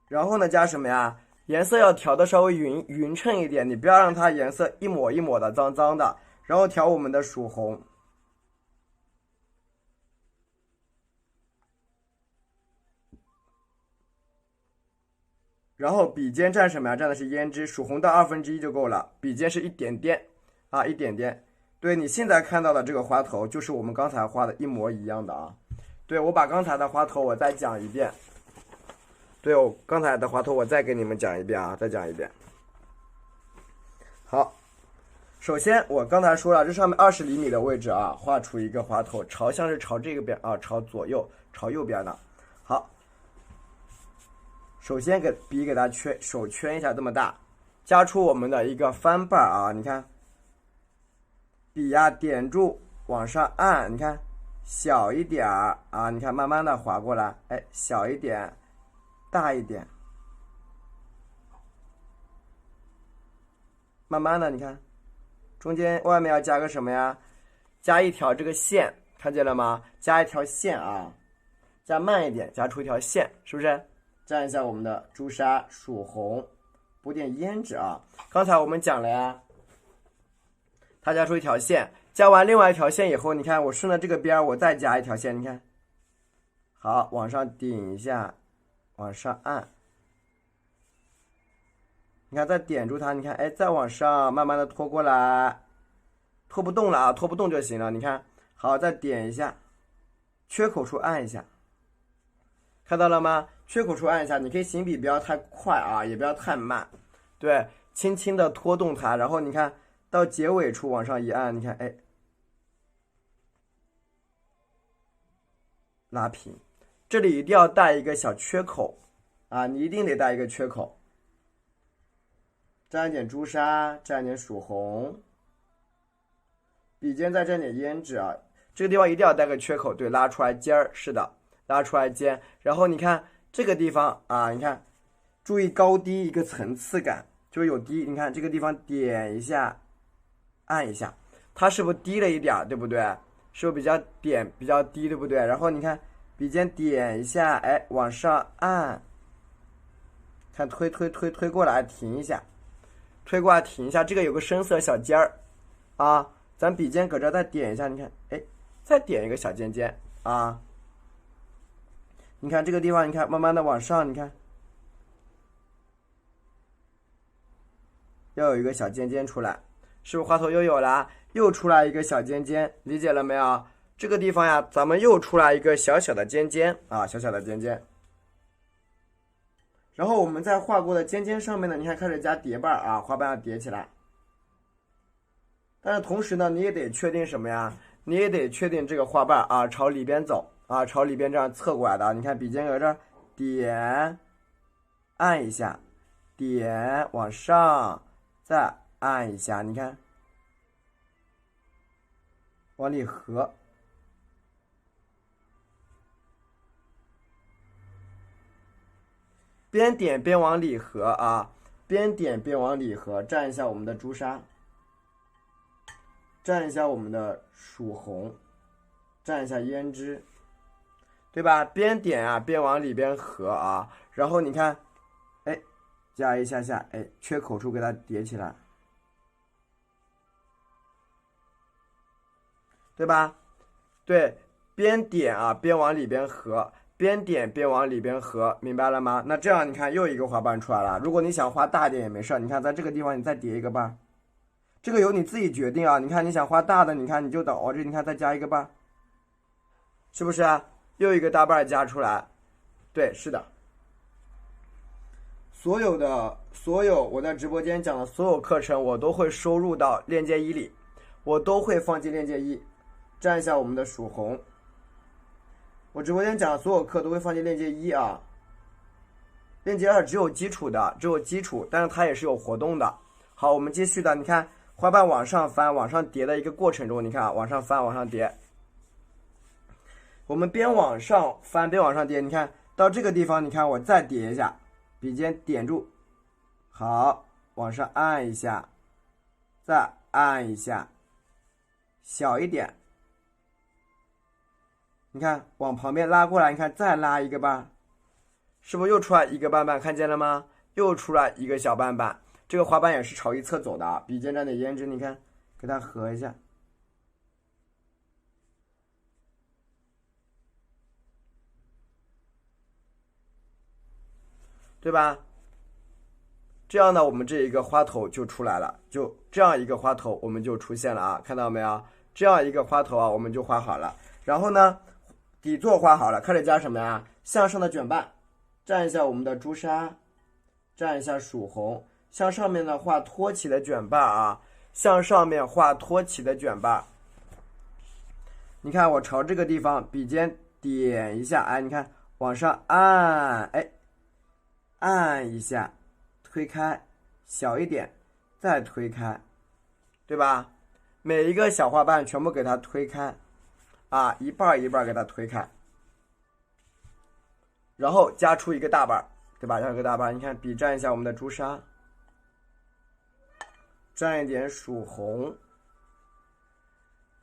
A: 然后呢，加什么呀？颜色要调的稍微匀称一点，你不要让它颜色一抹一抹的脏脏的。然后调我们的曙红，然后笔尖蘸什么呀？蘸的是胭脂，曙红到1/2就够了，笔尖是一点点啊，一点点。对，你现在看到的这个花头就是我们刚才画的一模一样的啊。对，我把刚才的花头我再讲一遍。对，我刚才的花头我再给你们讲一遍啊，再讲一遍。好，首先我刚才说了，这上面20厘米的位置啊，画出一个花头，朝向是朝这个边啊，朝左右，朝右边的。好，首先笔给它手圈一下这么大，加出我们的一个翻瓣啊，你看，笔呀点住往上按，你看小一点啊，你看慢慢的划过来，哎，小一点。大一点，慢慢的，你看，中间外面要加个什么呀？加一条这个线，看见了吗？加一条线啊，加慢一点，加出一条线，是不是？蘸一下我们的朱砂、曙红，补点胭脂啊。刚才我们讲了呀，它加出一条线，加完另外一条线以后，你看我顺着这个边我再加一条线，你看，好，往上顶一下。往上按，你看再点住它，你看，哎，再往上慢慢的拖过来，拖不动了啊，拖不动就行了。你看，好，再点一下，缺口处按一下，看到了吗？缺口处按一下，你可以行笔不要太快啊，也不要太慢，对，轻轻的拖动它，然后你看到结尾处往上一按，你看，哎，拉平。这里一定要带一个小缺口啊，你一定得带一个缺口。蘸一点朱砂，蘸一点曙红，笔尖再蘸点胭脂啊，这个地方一定要带个缺口，对，拉出来尖儿，是的，拉出来尖。然后你看这个地方啊，你看，注意高低一个层次感，就是有低，你看这个地方点一下，按一下，它是不是低了一点，对不对？是不是比较低，对不对？然后你看。笔尖点一下，哎，往上按，看推过来，停一下，推过来停一下，这个有个深色小尖儿啊，咱笔尖搁这再点一下，你看，哎，再点一个小尖尖啊，你看这个地方，你看慢慢的往上，你看，要有一个小尖尖出来，是不是花头又有了？又出来一个小尖尖，理解了没有？这个地方呀，咱们又出来一个小小的尖尖啊，小小的尖尖。然后我们在画过的尖尖上面呢，你看开始加叠瓣啊，花瓣要叠起来。但是同时呢，你也得确定什么呀？你也得确定这个花瓣啊，朝里边走啊，朝里边这样侧过来的。你看笔尖搁这儿点，按一下，点往上，再按一下，你看，往里合。边点边往里合啊，边点边往里合，蘸一下我们的朱砂，蘸一下我们的曙红，蘸一下胭脂，对吧？边点啊边往里边合啊，然后你看，哎，加一下下，哎，缺口处给它叠起来，对吧？对，边点啊边往里边合。边点边往里边合，明白了吗？那这样你看又一个花瓣出来了。如果你想画大一点也没事，你看在这个地方你再叠一个瓣，这个由你自己决定啊。你看你想画大的，你看你就等哦，这你看再加一个瓣，是不是啊？又一个大瓣加出来，对，是的。所有我在直播间讲的所有课程，我都会收入到链接1里，我都会放进链接1，蘸一下我们的曙红。我直播间讲的所有课都会放进链接1啊，链接2只有基础，但是它也是有活动的。好，我们继续的，你看花瓣往上翻、往上叠的一个过程中，你看啊，往上翻、往上叠，我们边往上翻边往上叠，你看到这个地方，你看我再叠一下，笔尖点住，好，往上按一下，再按一下，小一点，你看往旁边拉过来，你看再拉一个吧，是不是又出来一个瓣瓣？看见了吗？又出来一个小瓣瓣。这个花瓣也是朝一侧走的啊，笔尖沾点胭脂，你看给它合一下。对吧？这样呢，我们这一个花头就出来了，就这样一个花头我们就出现了啊，看到没有？这样一个花头啊，我们就画好了。然后呢，底座画好了，开始加什么呀？向上的卷瓣，蘸一下我们的朱砂，蘸一下曙红，向上面呢画托起的卷瓣啊，向上面画托起的卷瓣。你看我朝这个地方笔尖点一下，哎，你看往上按，哎。按一下，推开，小一点，再推开，对吧？每一个小花瓣全部给它推开，啊，一半一半给它推开，然后加出一个大瓣，对吧？加一个大瓣，你看笔蘸一下我们的朱砂，蘸一点曙红，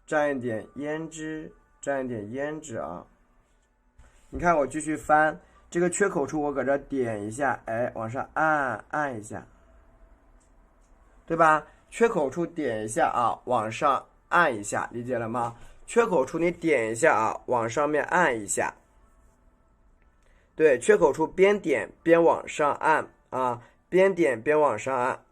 A: 蘸一点胭脂，蘸一点胭脂啊。你看我继续翻。这个缺口处我搁这点一下，哎，往上按一下，对吧？缺口处点一下啊，往上按一下，理解了吗？缺口处你点一下啊，往上面按一下。对，缺口处边点边往上按啊，边点边往上按。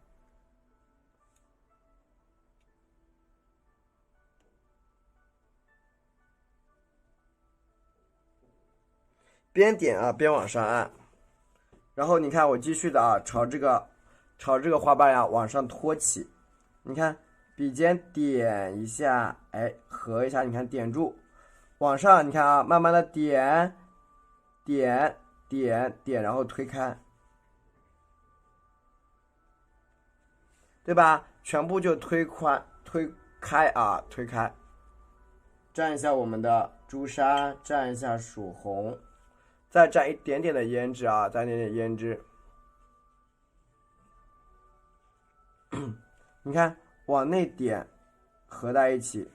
A: 边点啊边往上按，然后你看我继续的啊，朝这个花瓣呀往上托起，你看笔尖点一下，哎，合一下，你看点住，往上你看啊，慢慢的点，然后推开，对吧？全部就推开啊，推开，蘸一下我们的朱砂，蘸一下曙红。再蘸一点点的胭脂啊，再一点点胭脂。你看，往内点，合在一起，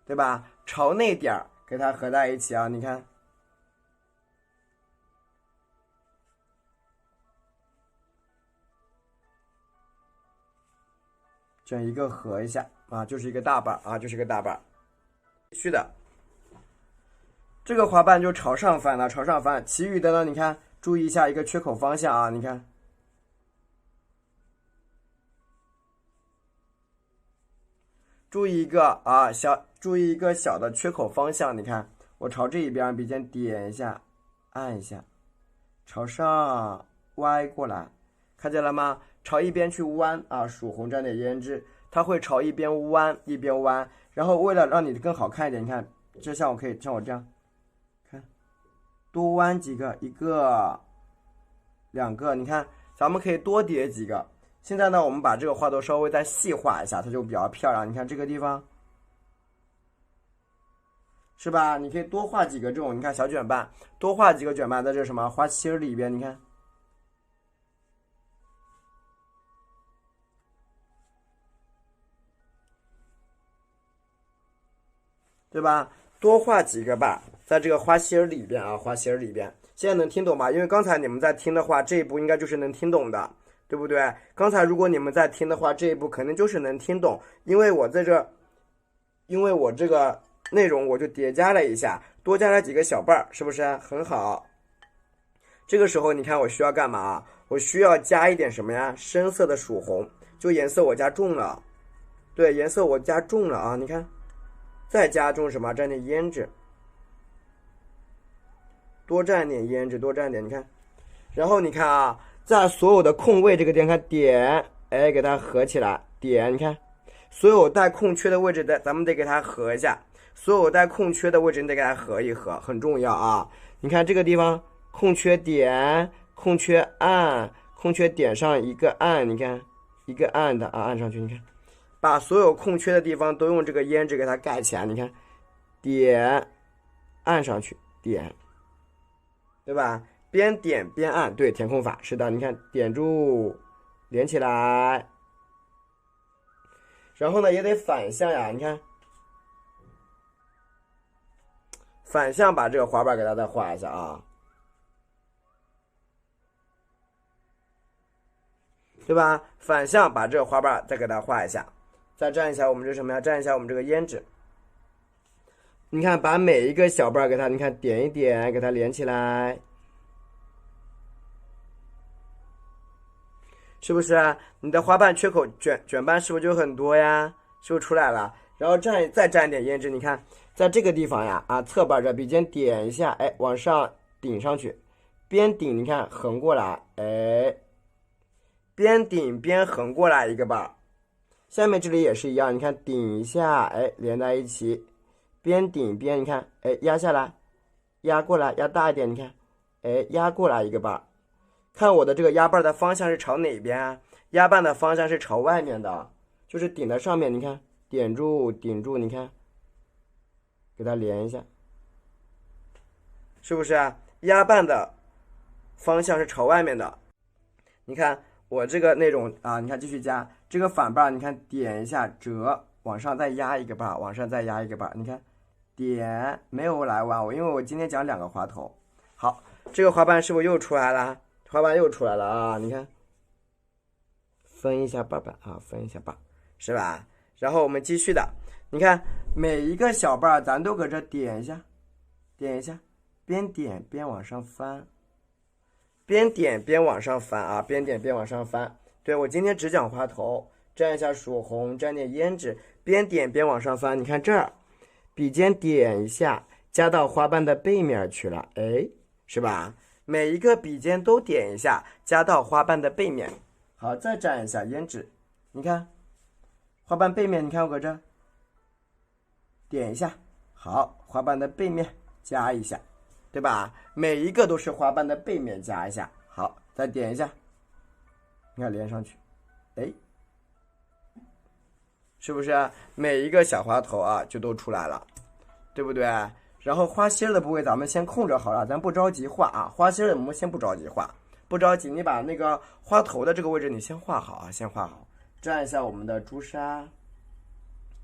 A: 对吧？朝内点给它合在一起啊，你看。整一个合一下啊，就是一个大瓣啊，就是一个大瓣。必须的。这个花瓣就朝上翻了，朝上翻。其余的呢，你看，注意一下一个缺口方向啊，你看，注意一个小的缺口方向。你看，我朝这一边笔尖点一下，按一下，朝上歪过来，看见了吗？朝一边去弯啊，曙红蘸点胭脂，它会朝一边弯一边弯。然后为了让你更好看一点，你看，就像我可以像我这样。多弯几个，一个、两个，你看，咱们可以多叠几个。现在呢，我们把这个花朵稍微再细化一下，它就比较漂亮。你看这个地方，是吧？你可以多画几个这种，你看小卷瓣，多画几个卷瓣在这什么花心里边，你看，对吧？多画几个吧。在这个花心里边啊，花心里边，现在能听懂吗？因为刚才你们在听的话，这一步应该就是能听懂的，对不对？刚才如果你们在听的话，这一步肯定就是能听懂，因为我这个内容我就叠加了一下，多加了几个小瓣儿，是不是很好？这个时候你看我需要干嘛？我需要加一点什么呀？深色的曙红，就颜色我加重了，对，颜色我加重了啊，你看，再加重什么？蘸点胭脂。多蘸点胭脂，多蘸点，你看，然后你看啊，在所有的空位这个地方看点，哎，给它合起来，点，你看，所有带空缺的位置的，咱们得给它合一下，所有带空缺的位置你得给它合一合，很重要啊。你看这个地方空缺点，空缺按，空缺点上一个按，你看一个按的啊，按上去，你看，把所有空缺的地方都用这个胭脂给它盖起来，你看，点。按上去，点，对吧？边点边按，对，填空法，是的，你看点住，连起来，然后呢也得反向呀，你看，反向把这个滑板给它再画一下啊，对吧？反向把这个滑板再给它画一下，再蘸一下我们这什么呀？蘸一下我们这个胭脂。你看，把每一个小瓣给它，你看点一点，给它连起来，是不是啊？你的花瓣缺口卷瓣是不是就很多呀？是不是出来了？然后再蘸一点胭脂，你看，在这个地方呀，侧瓣这笔尖点一下，哎，往上顶上去，边顶你看横过来，哎，边顶边横过来一个瓣，下面这里也是一样，你看顶一下，哎，连在一起。边顶边，你看，哎，压下来，压过来，压大一点，你看，哎，压过来一个瓣，看我的这个压瓣的方向是朝哪边啊？压瓣的方向是朝外面的，就是顶在上面，你看，点住，顶住，你看，给它连一下，是不是啊？压瓣的方向是朝外面的，你看我这个那种啊，你看继续加这个反瓣，你看点一下折，往上再压一个瓣，往上再压一个瓣，你看。点没有来完，因为我今天讲2个滑头。好，这个花瓣是不是又出来了？花瓣又出来了啊！你看，分一下瓣瓣啊，分一下瓣，是吧？然后我们继续的，你看每一个小瓣咱都搁这点一下，点一下，边点边往上翻，边点边往上翻啊，边点边往上翻。对，我今天只讲花头，蘸一下曙红，蘸点胭脂，边点边往上翻。你看这儿。笔尖点一下，加到花瓣的背面去了，哎，是吧？每一个笔尖都点一下，加到花瓣的背面。好，再蘸一下胭脂，你看，花瓣背面，你看我搁这点一下，好，花瓣的背面加一下，对吧？每一个都是花瓣的背面加一下，好，再点一下，你看连上去，哎。是不是每一个小花头啊就都出来了，对不对？然后花心的部位咱们先控制好了，咱不着急画啊。花心的我们先不着急画，不着急，你把那个花头的这个位置你先画好啊，先画好。蘸一下我们的朱砂，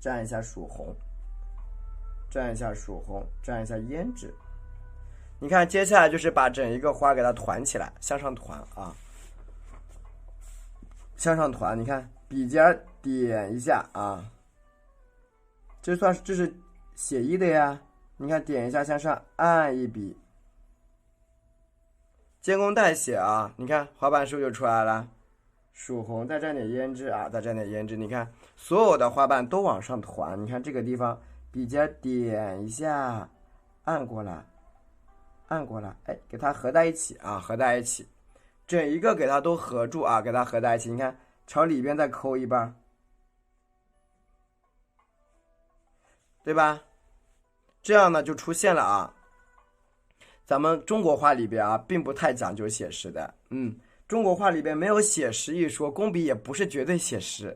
A: 蘸一下曙红，蘸一下曙红，蘸一下胭脂。你看，接下来就是把整一个花给它团起来，向上团啊，向上团。你看，笔尖点一下啊，这是写意的呀。你看，点一下向上按一笔，监工代写啊。你看滑板数就出来了，曙红，再蘸点胭脂啊，再蘸点胭脂。你看所有的花瓣都往上团，你看这个地方笔尖点一下，按过来，按过来，哎，给它合在一起啊，合在一起，整一个给它都合住啊，给它合在一起。你看朝里边再抠一半。对吧？这样呢就出现了啊。咱们中国画里边啊，并不太讲究写实的，中国画里边没有写实一说，工笔也不是绝对写实，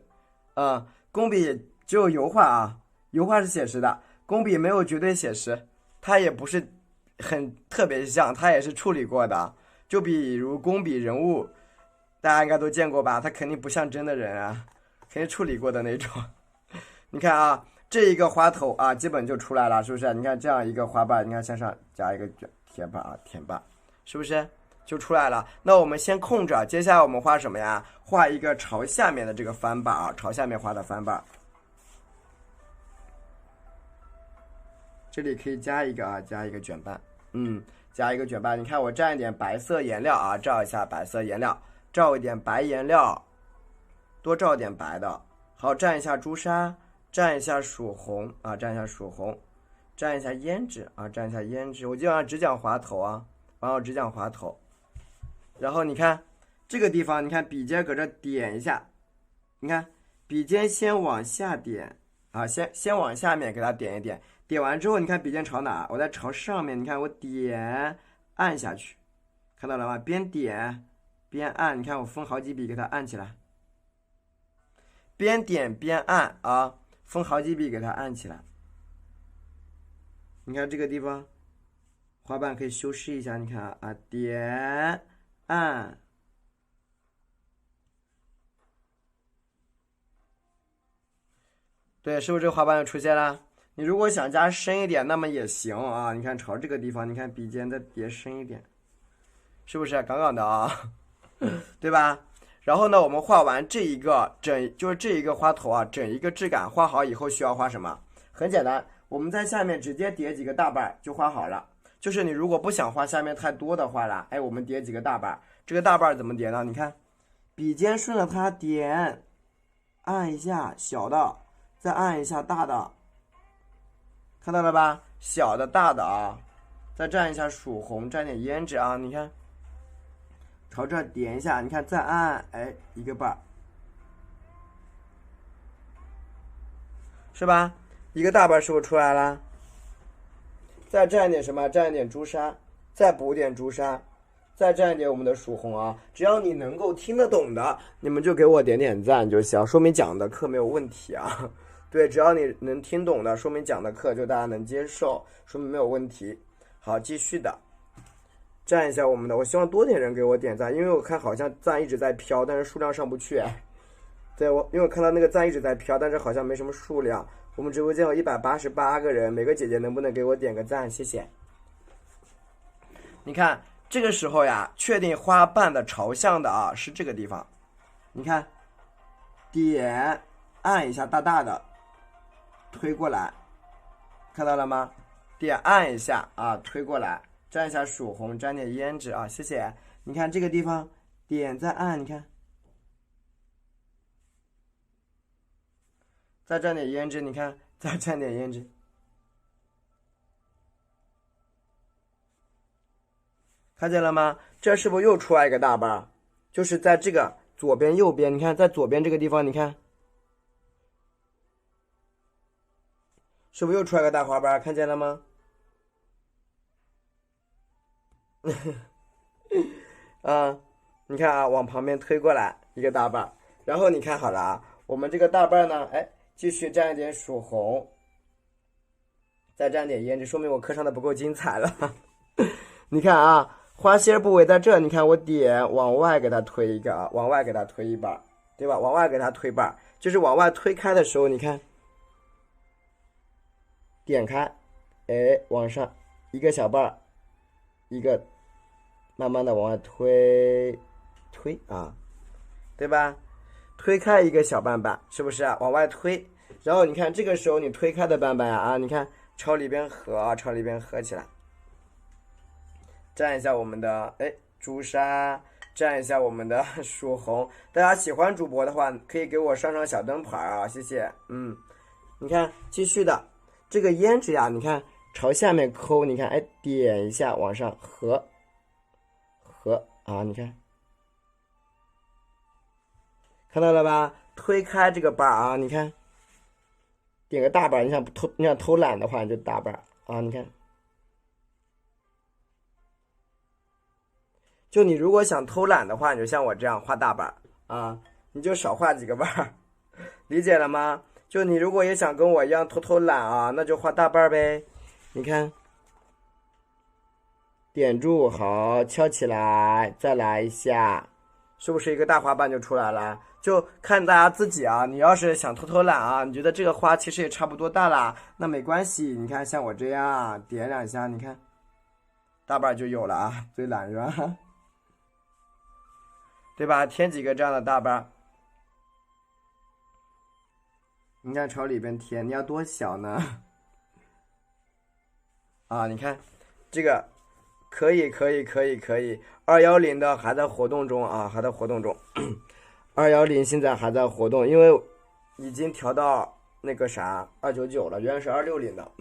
A: 工笔只有油画啊，油画是写实的，工笔没有绝对写实，它也不是很特别像，它也是处理过的。就比如工笔人物，大家应该都见过吧？它肯定不像真的人啊，肯定处理过的那种。你看啊。这一个花头啊，基本就出来了，是不是？你看这样一个花瓣，你看向上加一个填瓣啊，填瓣，是不是就出来了？那我们先控制啊，接下来我们画什么呀？画一个朝下面的这个翻瓣啊，朝下面画的翻瓣。这里可以加一个啊，加一个卷瓣，加一个卷瓣。你看我蘸一点白色颜料啊，照一下白色颜料，照一点白颜料，多照点白的。好，蘸一下朱砂。蘸一下曙红啊，蘸一下曙红，蘸一下胭脂啊，蘸一下胭脂。我基本上只讲滑头啊，完了我只讲滑头。然后你看这个地方，你看笔尖搁这点一下，你看笔尖先往下点啊，先往下面给它点一点，点完之后，你看笔尖朝哪？我再朝上面，你看我点按下去，看到了吗？边点边按，你看我分好几笔给它按起来，边点边按啊。分好几笔给它按起来，你看这个地方花瓣可以修饰一下，你看啊，点按。对，是不是这个花瓣就出现了？你如果想加深一点，那么也行啊。你看朝这个地方，你看笔尖再叠深一点，是不是杠杠的啊？对吧？然后呢，我们画完这一个就是这一个花头啊，整一个质感画好以后，需要画什么？很简单，我们在下面直接叠几个大瓣就画好了。就是你如果不想画下面太多的话啦，哎，我们叠几个大瓣。这个大瓣怎么叠呢？你看，笔尖顺着它点，按一下小的。再按一下大的，看到了吧？小的、大的啊，再蘸一下曙红，蘸点胭脂啊，你看，朝这点一下，你看再按，哎，一个瓣，是吧？一个大瓣是不是出来了？再蘸一点什么？蘸一点朱砂，再补点朱砂，再蘸一点我们的曙红啊！只要你能够听得懂的，你们就给我点点赞就行，说明讲的课没有问题啊。对，只要你能听懂的，说明讲的课就大家能接受，说明没有问题。好，继续的，蘸一下我们的，我希望多点人给我点赞，因为我看好像赞一直在飘，但是数量上不去。对，因为我看到那个赞一直在飘，但是好像没什么数量。我们直播间有188个人，每个姐姐能不能给我点个赞？谢谢。你看这个时候呀，确定花瓣的朝向的啊是这个地方，你看，点按一下大大的。推过来，看到了吗？点按一下啊，推过来，蘸一下曙红，蘸点胭脂啊，谢谢。你看这个地方，点再按，你看，再蘸点胭脂，你看，再蘸点胭脂，看见了吗？这是不是又出来一个大瓣？就是在这个左边、右边，你看，在左边这个地方，你看。是不是又出来个大花瓣？看见了吗？啊，你看啊，往旁边推过来一个大瓣，然后你看好了啊，我们这个大瓣呢，哎，继续蘸一点曙红，再蘸点胭脂，说明我课上的不够精彩了。你看啊，花心部位在这，你看我点往外给它推一个啊，往外给它推一瓣，对吧？往外给它推瓣，就是往外推开的时候，你看。点开，哎，往上一个小瓣，一个慢慢的往外推啊，对吧？推开一个小瓣瓣，是不是啊？往外推，然后你看这个时候你推开的瓣瓣啊，你看朝里边合啊，朝里边合起来，蘸一下我们的朱砂，蘸一下我们的曙红。大家喜欢主播的话，可以给我上上小灯牌啊，谢谢。你看继续的。这个胭脂呀，你看朝下面抠，你看，哎，点一下往上合啊，你看，看到了吧？推开这个瓣啊，你看，点个大瓣，你想偷懒的话，你就大瓣啊，你看，就你如果想偷懒的话，你就像我这样画大瓣啊，你就少画几个瓣，理解了吗？就你如果也想跟我一样偷懒啊，那就画大瓣呗。你看，点住好，翘起来，再来一下，是不是一个大花瓣就出来了？就看大家自己啊。你要是想偷懒啊，你觉得这个花其实也差不多大啦，那没关系。你看像我这样点两下，你看大瓣就有了啊。最懒是吧？对吧？添几个这样的大瓣。你看朝里边填，你要多小呢？啊，你看这个可以，210的还在活动中啊，还在活动中。210现在还在活动，因为已经调到那个啥299了，原来是260的。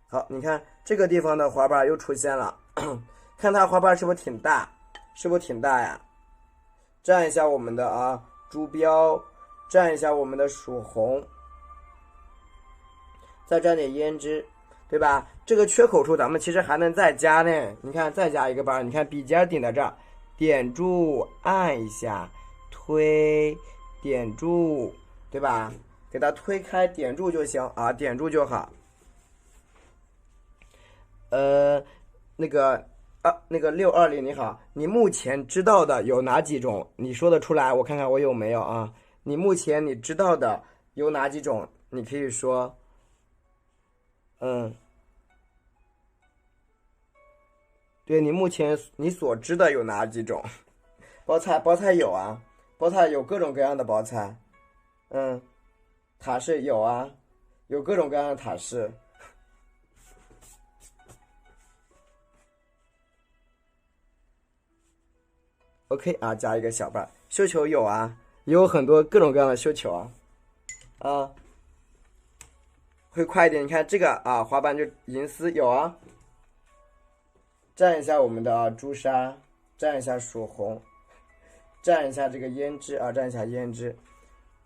A: 好，你看这个地方的花瓣又出现了，看它花瓣是不是挺大？是不是挺大呀？蘸一下我们的朱标。蘸一下我们的曙红，再蘸点胭脂，对吧？这个缺口处咱们其实还能再加呢。你看，再加一个瓣，你看笔尖顶在这儿，点住按一下，推，点住，对吧？给它推开，点住就行啊，点住就好。那个那个620你好，你目前知道的有哪几种？你说得出来，我看看我有没有啊？你目前你知道的有哪几种？你可以说，嗯，对你目前你所知的有哪几种？包菜有啊，包菜有各种各样的包菜，嗯，塔式有啊，有各种各样的塔式。OK 啊，加一个小瓣。绣球有啊，也有很多各种各样的绣球啊，啊，会快一点。你看这个啊，花瓣就银丝有啊，蘸一下我们的朱砂，蘸一下曙红，蘸一下这个胭脂啊，蘸一下胭脂。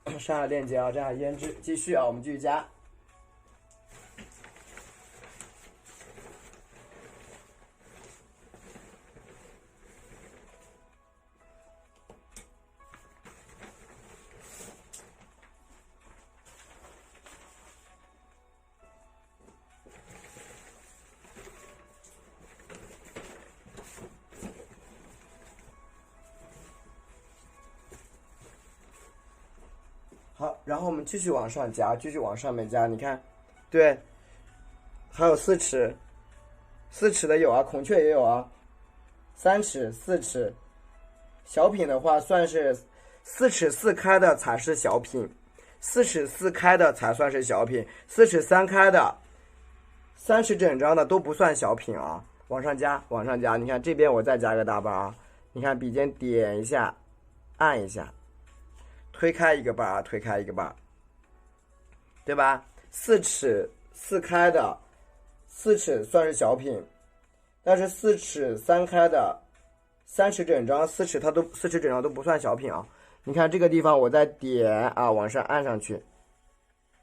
A: 上下链接啊，蘸下胭脂，继续啊，我们继续加。好，然后我们继续往上加，继续往上面加。你看，对，还有4尺，4尺的有啊，孔雀也有啊，3尺、4尺。小品的话，算是4尺4开的才是小品，4尺4开的才算是小品，4尺3开的、30整张的都不算小品啊。往上加，往上加。你看这边我再加个大瓣啊，你看笔尖点一下，按一下。推开一个瓣啊，推开一个瓣，对吧？4尺4开的，4尺算是小品，但是4尺3开的30整张4尺整张都不算小品啊。你看这个地方我再点啊，往上按上去，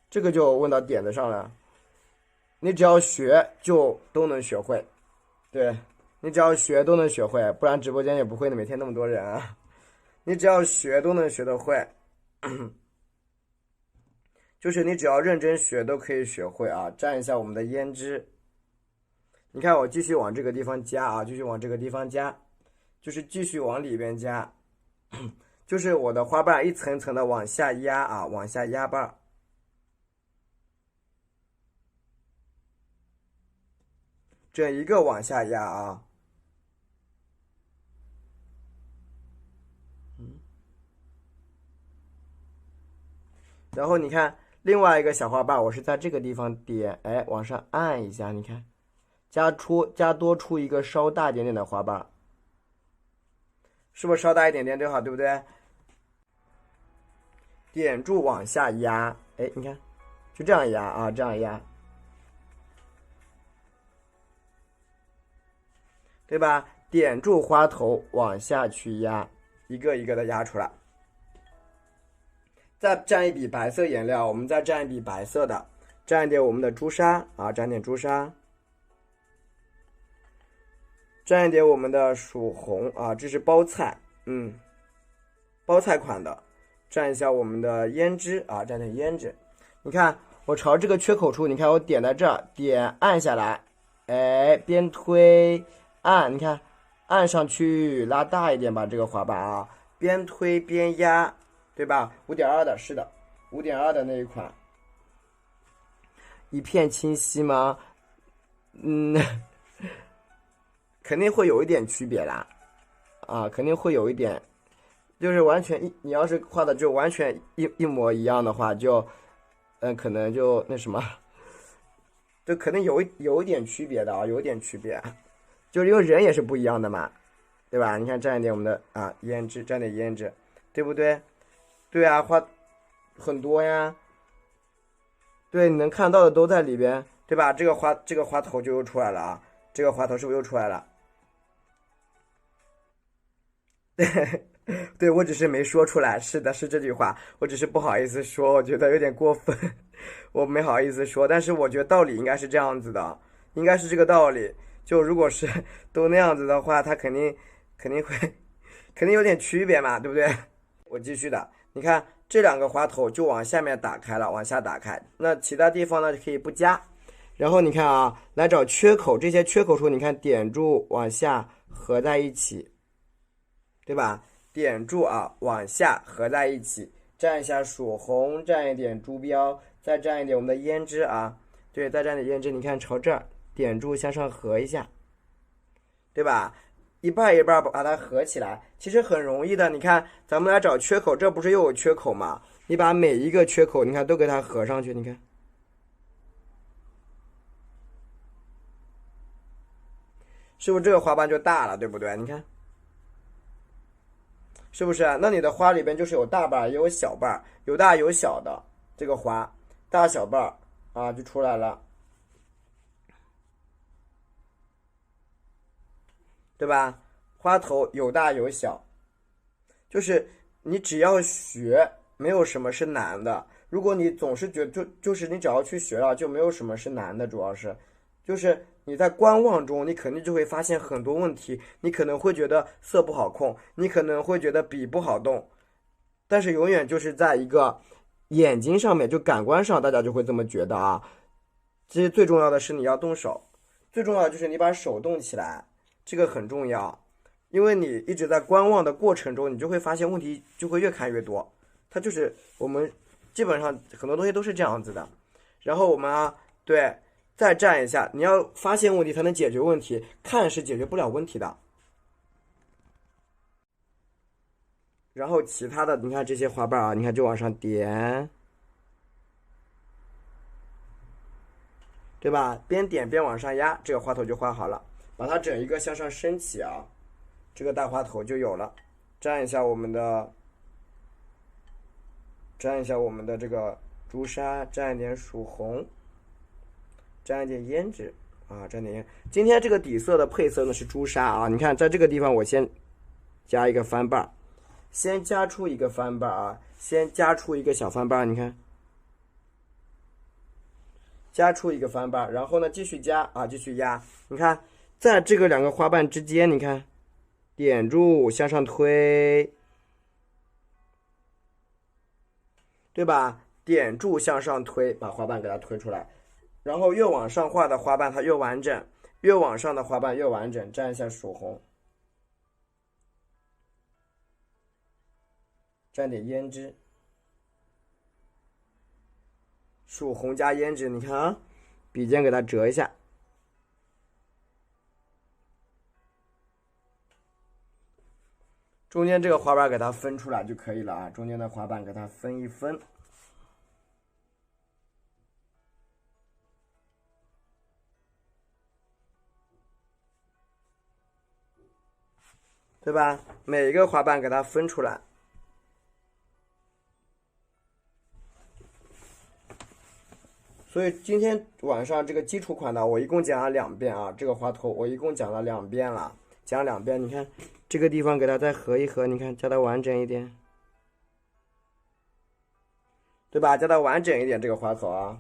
A: 这个就问到点子上了。你只要学就都能学会，对，你只要学都能学会，不然直播间也不会每天那么多人啊。你只要学都能学得会。就是你只要认真学都可以学会啊。蘸一下我们的胭脂，你看我继续往这个地方加啊，继续往这个地方加，就是继续往里边加，就是我的花瓣一层层的往下压啊，往下压瓣，整一个往下压啊。然后你看另外一个小花瓣，我是在这个地方点，哎，往上按一下，你看，加多出一个稍大一点点的花瓣，是不是稍大一点点最好，对不对？点住往下压，哎，你看，就这样压啊，这样压，对吧？点住花头往下去压，一个一个的压出来。再蘸一笔白色颜料，我们再蘸一笔白色的，蘸一点我们的朱砂啊，蘸点朱砂，蘸一点我们的曙红啊，这是包菜，包菜款的，蘸一下我们的胭脂啊，蘸点胭脂。你看我朝这个缺口处，你看我点在这儿，点按下来，哎，边推按，你看按上去，拉大一点吧，这个花瓣啊，边推边压。对吧？5.2的，是的，5.2的那一款，一片清晰吗？肯定会有一点区别啦，啊，肯定会有一点，就是完全你要是画的就完全一模一样的话，就，可能就那什么，就肯定有一点区别的啊，有一点区别，就是因为人也是不一样的嘛，对吧？你看蘸一点我们的啊胭脂，蘸点胭脂，对不对？对啊，花很多呀，对，你能看到的都在里边，对吧？这个花头就又出来了啊，这个花头是不是又出来了？对，我只是没说出来，是的，是这句话，我只是不好意思说，我觉得有点过分，我没好意思说，但是我觉得道理应该是这样子的，应该是这个道理。就如果是都那样子的话，它肯定有点区别嘛，对不对？我继续的。你看这2个花头就往下面打开了，往下打开。那其他地方呢可以不加，然后你看啊，来找缺口，这些缺口处，你看点住往下合在一起，对吧？点住啊，往下合在一起，蘸一下曙红，蘸一点猪标，再蘸一点我们的胭脂啊，对，再蘸点胭脂，你看朝这儿点住向上合一下，对吧？一半一半把它合起来，其实很容易的。你看，咱们来找缺口，这不是又有缺口吗？你把每一个缺口，你看都给它合上去，你看，是不是这个花瓣就大了，对不对？你看，是不是？那你的花里边就是有大瓣也有小瓣，有大有小的这个花，大小瓣啊就出来了，对吧？花头有大有小，就是你只要学，没有什么是难的。如果你总是觉得就是你只要去学了，就没有什么是难的。主要是，就是你在观望中，你肯定就会发现很多问题。你可能会觉得色不好控，你可能会觉得笔不好动，但是永远就是在一个眼睛上面，就感官上，大家就会这么觉得啊。其实最重要的是你要动手，最重要的就是你把手动起来，这个很重要。因为你一直在观望的过程中，你就会发现问题就会越看越多。它就是我们基本上很多东西都是这样子的。然后我们啊，对，再蘸一下，你要发现问题才能解决问题，看是解决不了问题的。然后其他的，你看这些花瓣啊，你看就往上点，对吧？边点边往上压，这个花头就画好了。把它整一个向上升起啊，这个大花头就有了。蘸一下我们的，蘸一下我们的这个朱砂，蘸一点曙红，蘸一点胭脂啊，蘸点胭。今天这个底色的配色呢是朱砂啊，你看在这个地方我先加一个翻瓣，先加出一个翻瓣啊，先加出一个小翻瓣，你看。加出一个翻瓣，然后呢继续加啊，继续压。你看，在这个两个花瓣之间，你看，点住向上推，对吧？点住向上推，把花瓣给它推出来。然后越往上画的花瓣它越完整，越往上的花瓣越完整。蘸一下曙红，蘸点胭脂。曙红加胭脂，你看啊，笔尖给它折一下，中间这个花瓣给它分出来就可以了啊，中间的花瓣给它分一分，对吧？每一个花瓣给它分出来。所以今天晚上这个基础款的，我一共讲了2遍啊。这个花头我一共讲了2遍了，讲2遍。你看这个地方给它再合一合，你看加它完整一点，对吧？加它完整一点这个花头啊，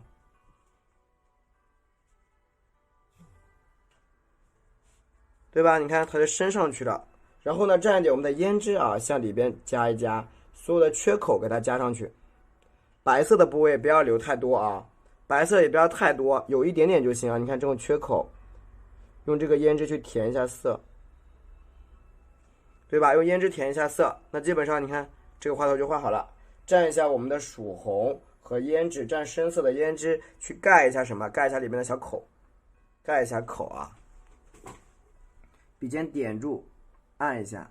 A: 对吧？你看它就升上去了。然后呢，蘸一点我们的胭脂啊，向里边加一加，所有的缺口给它加上去。白色的部位不要留太多啊。白色也不要太多，有一点点就行啊。你看这种缺口，用这个胭脂去填一下色，对吧？用胭脂填一下色，那基本上你看这个花头就画好了。蘸一下我们的曙红和胭脂，蘸深色的胭脂去盖一下什么？盖一下里面的小口，盖一下口啊。笔尖点住，按一下。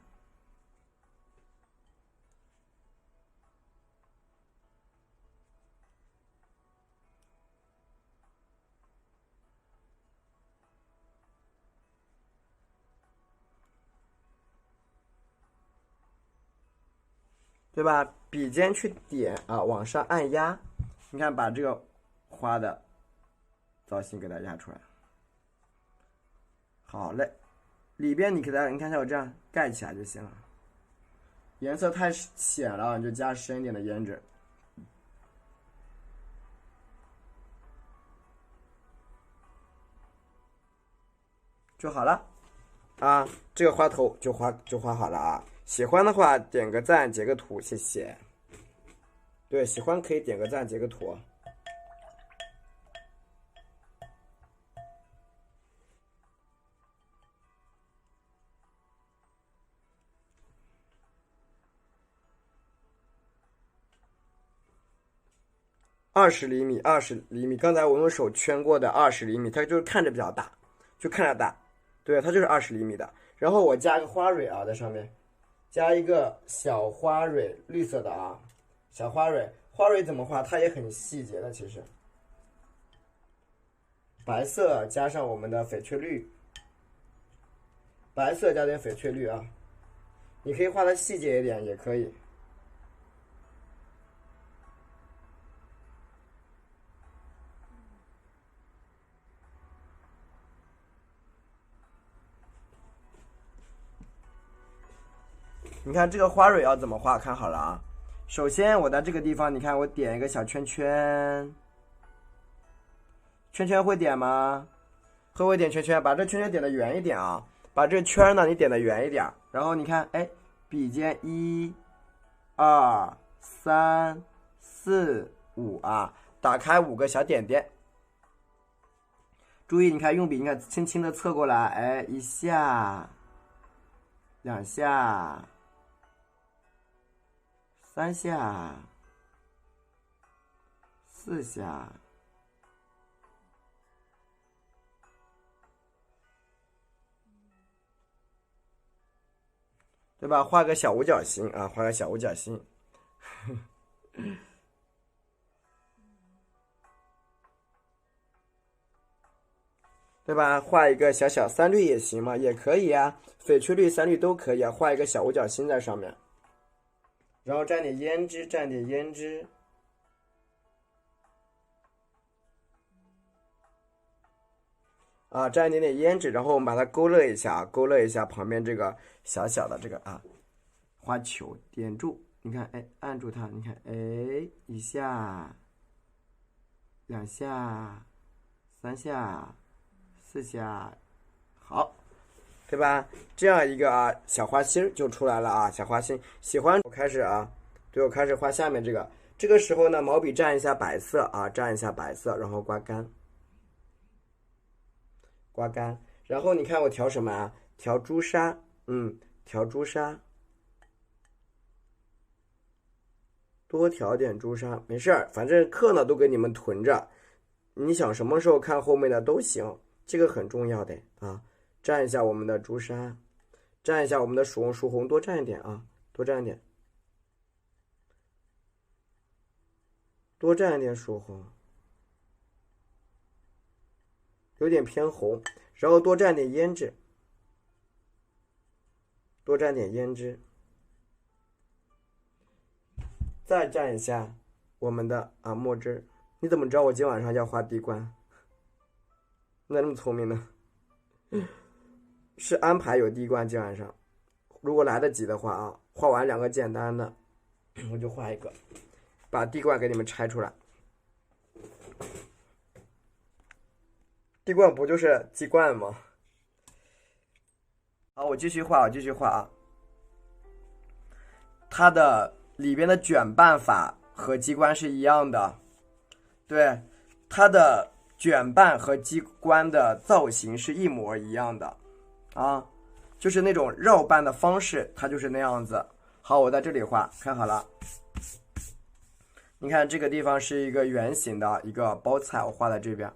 A: 对吧？笔尖去点啊，往上按压，你看把这个花的造型给它压出来。好嘞，里边你给它，你看像我这样盖起来就行了。颜色太浅了，你就加深一点的胭脂，就好了。啊，这个花头就画好了啊。喜欢的话点个赞，截个图，谢谢。对，喜欢可以点个赞，截个图。20厘米，20厘米。刚才我用手圈过的20厘米，它就是看着比较大，就看着大，对，它就是20厘米的。然后我加个花蕊啊，在上面加一个小花蕊，绿色的啊，小花蕊。花蕊怎么画？它也很细节的，其实。白色加上我们的翡翠绿，白色加点翡翠绿啊，你可以画的细节一点，也可以。你看这个花蕊要怎么画？看好了啊。首先我在这个地方，你看我点一个小圈圈，圈圈会点吗？会不会点圈圈？把这圈圈点的圆一点啊，把这圈呢你点的圆一点，然后你看，哎，笔尖1、2、3、4、5啊，打开5个小点点。注意，你看用笔，你看轻轻的侧过来，哎，一下、2下、3下、4下。对吧？画个小五角星啊，画个小五角星，对吧？画一个小小3绿也行嘛，也可以啊，翡翠绿、3绿都可以啊。画一个小五角星在上面，然后蘸点胭脂，蘸点胭脂，啊，蘸一点点胭脂，然后我们把它勾勒一下，勾勒一下旁边这个小小的这个啊花球，点住，你看，哎，按住它，你看，哎，一下、2下、3下、4下，好，对吧？这样一个啊小花心就出来了啊，小花心。喜欢我开始啊，对，我开始画下面这个。这个时候呢，毛笔蘸一下白色啊，蘸一下白色，然后刮干。刮干，然后你看我调什么啊？调朱砂，调朱砂，多调点朱砂，没事儿，反正课呢都给你们囤着，你想什么时候看后面的都行，这个很重要的啊。蘸一下我们的朱砂，蘸一下我们的曙红，曙红多蘸一点啊，多蘸一点，多蘸一点曙红。有点偏红，然后多蘸点胭脂，多蘸点胭脂，再蘸一下我们的啊墨汁。你怎么知道我今晚上要画地冠？你咋那么聪明呢？是安排有地冠今晚上，如果来得及的话啊，画完2个简单的，我就画一个，把地冠给你们拆出来。地冠不就是鸡冠吗？好，我继续画，啊。它的里边的卷办法和鸡冠是一样的，对，它的卷办和鸡冠的造型是一模一样的，啊，就是那种绕办的方式，它就是那样子。好，我在这里画，看好了。你看这个地方是一个圆形的一个包菜，我画在这边。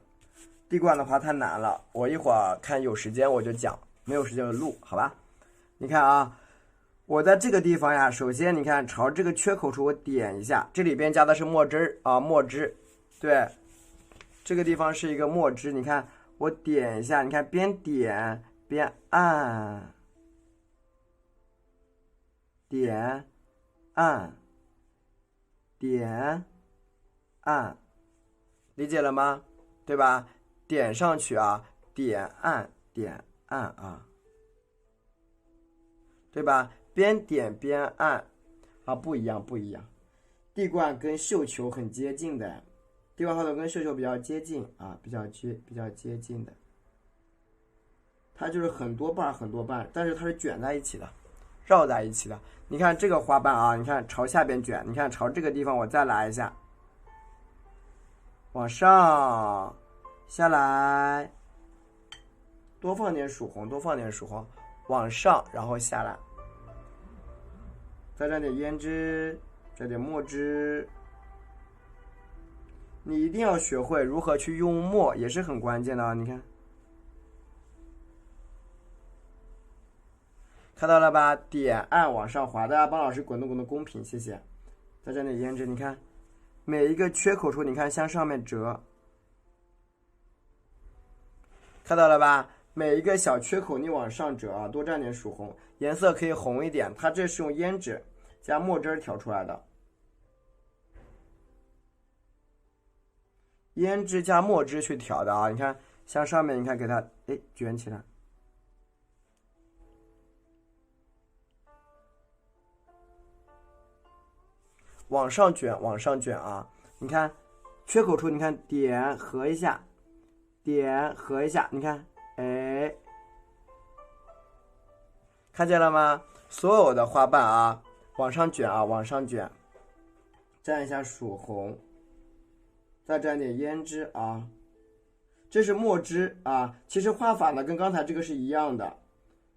A: 地冠的话太难了，我一会儿看有时间我就讲，没有时间就录，好吧？你看啊，我在这个地方呀，首先你看朝这个缺口处我点一下，这里边加的是墨汁啊，墨汁，对，这个地方是一个墨汁，你看我点一下，你看边点边按，点按点按，理解了吗？对吧？点上去啊，点按点按啊，对吧？边点边按啊，不一样。地冠跟绣球很接近的，地冠花朵跟绣球比较接近啊，比较接近的。它就是很多瓣，但是它是卷在一起的，绕在一起的。你看这个花瓣啊，你看朝下边卷，你看朝这个地方我再来一下，往上下来，多放点曙红，往上然后下来，再蘸点胭脂，蘸点墨汁，你一定要学会如何去用墨，也是很关键的啊！你看，看到了吧？点按往上滑，大家帮老师滚动滚动公屏，谢谢。在这里胭脂，你看每一个缺口处，你看向上面折，看到了吧？每一个小缺口你往上折啊，多蘸点曙红，颜色可以红一点。它这是用胭脂加墨汁调出来的。胭脂加墨汁去调的啊，你看向上面，你看给它卷起来，往上卷，往上卷啊！你看缺口处，你看点合一下，点合一下，你看，看见了吗？所有的花瓣啊，往上卷啊，往上卷，蘸一下曙红。再蘸点胭脂啊，这是墨汁啊。其实画法呢跟刚才这个是一样的，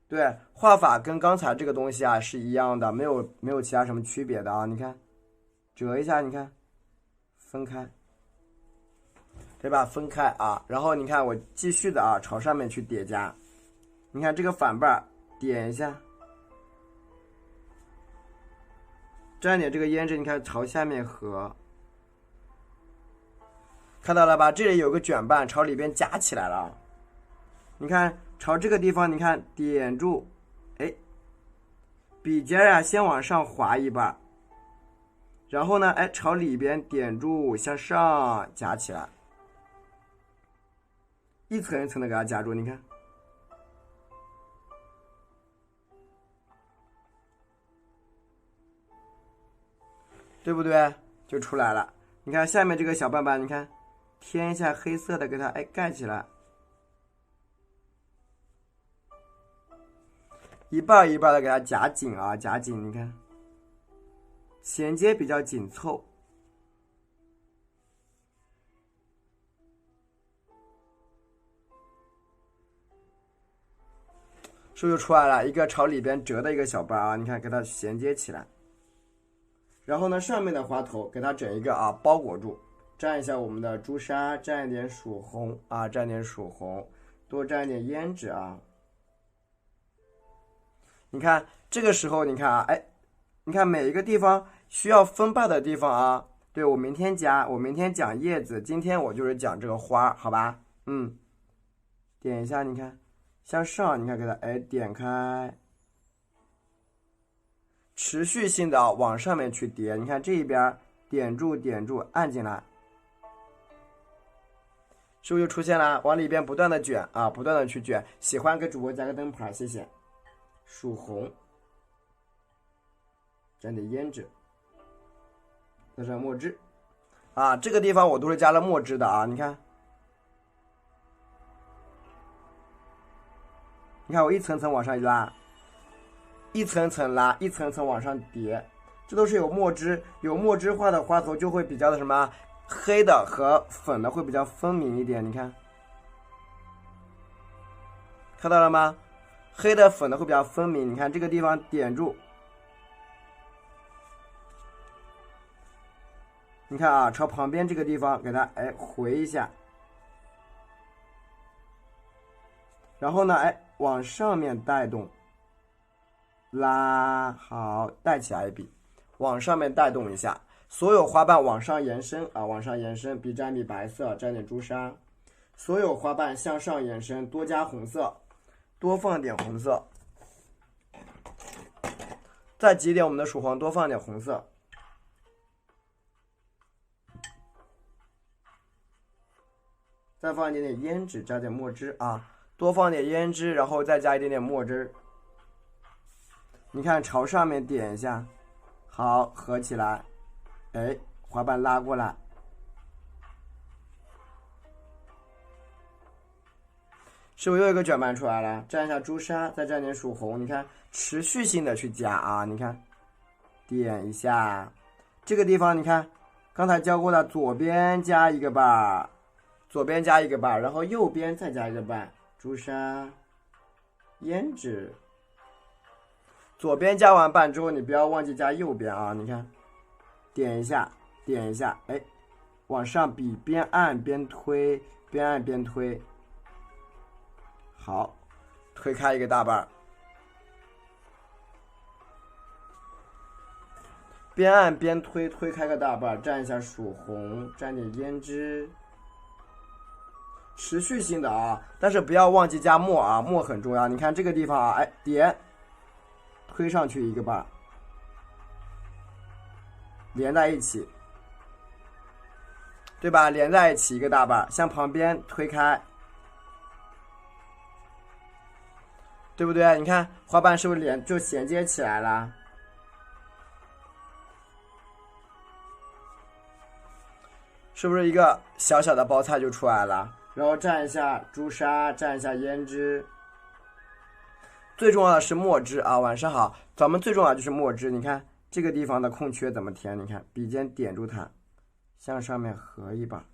A: 对，画法跟刚才这个东西啊是一样的，没有其他什么区别的啊。你看，折一下，你看，分开，对吧？分开啊，然后你看我继续的啊，朝上面去叠加。你看这个反瓣点一下，蘸点这个胭脂，你看朝下面合。看到了吧？这里有个卷瓣朝里边夹起来了，你看朝这个地方，你看点住，笔尖啊先往上滑一半，然后呢，朝里边点住，向上夹起来，一层一层的给它夹住，你看，对不对？就出来了。你看下面这个小瓣瓣，你看。添一下黑色的，给它盖起来，一半一半的给它夹紧啊，夹紧，你看，衔接比较紧凑，是不是就出来了一个朝里边折的一个小瓣啊？你看，给它衔接起来，然后呢，上面的花头给它整一个啊，包裹住。蘸一下我们的朱砂，蘸一点曙红啊，蘸点曙红，多蘸一点胭脂啊。你看这个时候，你看啊，你看每一个地方需要分瓣的地方啊，对，我明天加，我明天讲叶子，今天我就是讲这个花，好吧？点一下，你看向上，你看给它点开，持续性的往上面去叠，你看这一边点住点住，按进来。是不是就出现了？往里边不断的卷啊，不断的去卷。喜欢给主播加个灯牌，谢谢。曙红，蘸点胭脂，再上墨汁啊，这个地方我都是加了墨汁的啊。你看，你看我一层层往上拉，一层层拉，一层层往上叠，这都是有墨汁，有墨汁画的花头就会比较的什么？黑的和粉的会比较分明一点，你看，看到了吗？黑的粉的会比较分明，你看这个地方点住，你看啊，朝旁边这个地方给它回一下，然后呢往上面带动，拉好，带起来一笔，往上面带动一下。所有花瓣往上延伸啊，往上延伸，笔沾笔白色，沾点朱砂。所有花瓣向上延伸，多加红色，多放点红色。再挤点我们的曙黄，多放点红色。再放一点点胭脂，加点墨汁啊，多放点胭脂，然后再加一点点墨汁。你看朝上面点一下，好，合起来。花瓣拉过来，是不是又一个卷瓣出来了？蘸一下朱砂，再蘸点曙红，你看持续性的去加啊，你看点一下，这个地方你看刚才教过的，左边加一个瓣，左边加一个瓣，然后右边再加一个瓣，朱砂、胭脂。左边加完瓣之后，你不要忘记加右边啊，你看。点一下，点一下，往上比，边按边推，边按边推。好，推开一个大瓣，边按边推，推开个大瓣，蘸一下薯红，蘸点胭脂，持续性的啊，但是不要忘记加沫啊，沫很重要。你看这个地方啊，哎，点，推上去一个瓣，连在一起，对吧？连在一起一个大瓣，向旁边推开。对不对？你看花瓣是不是就衔接起来了？是不是一个小小的包菜就出来了？然后蘸一下朱砂，蘸一下胭脂。最重要的是墨汁啊！晚上好，咱们最重要的就是墨汁。你看这个地方的空缺怎么填？你看笔尖点住它，向上面合一把。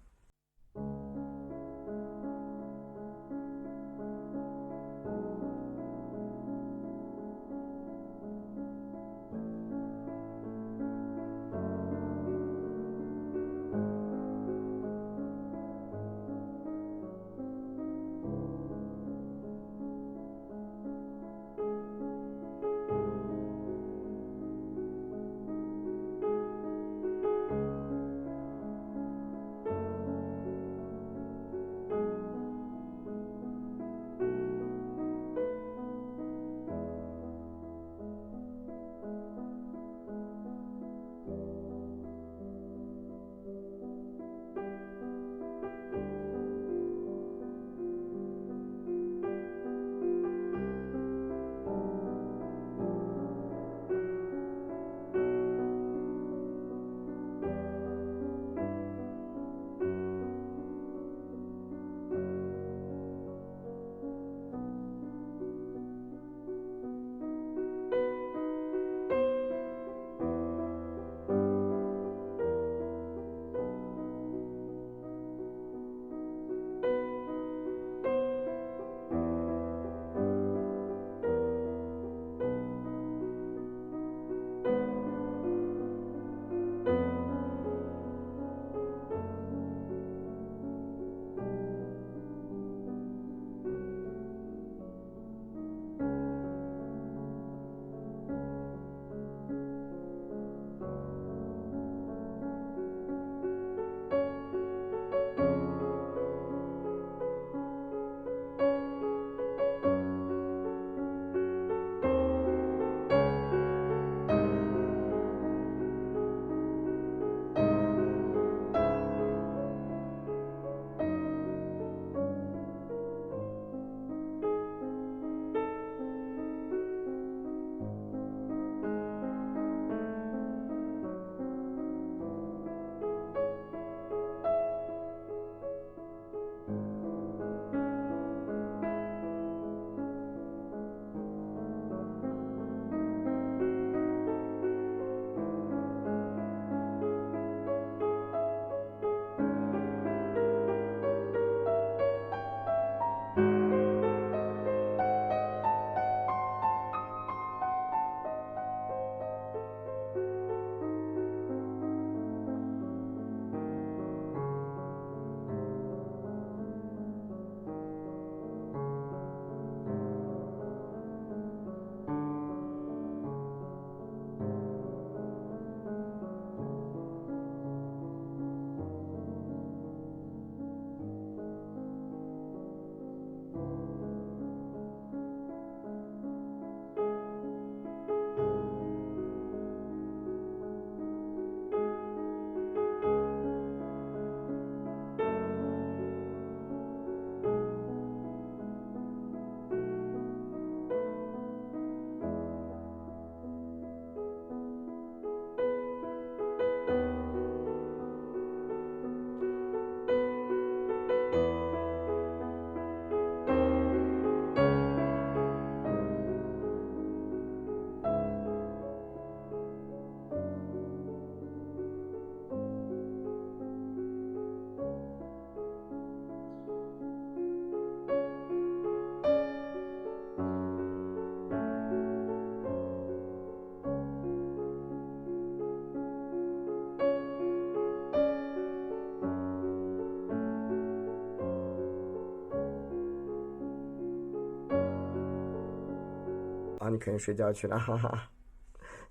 A: 啊，你肯定睡觉去了，哈哈。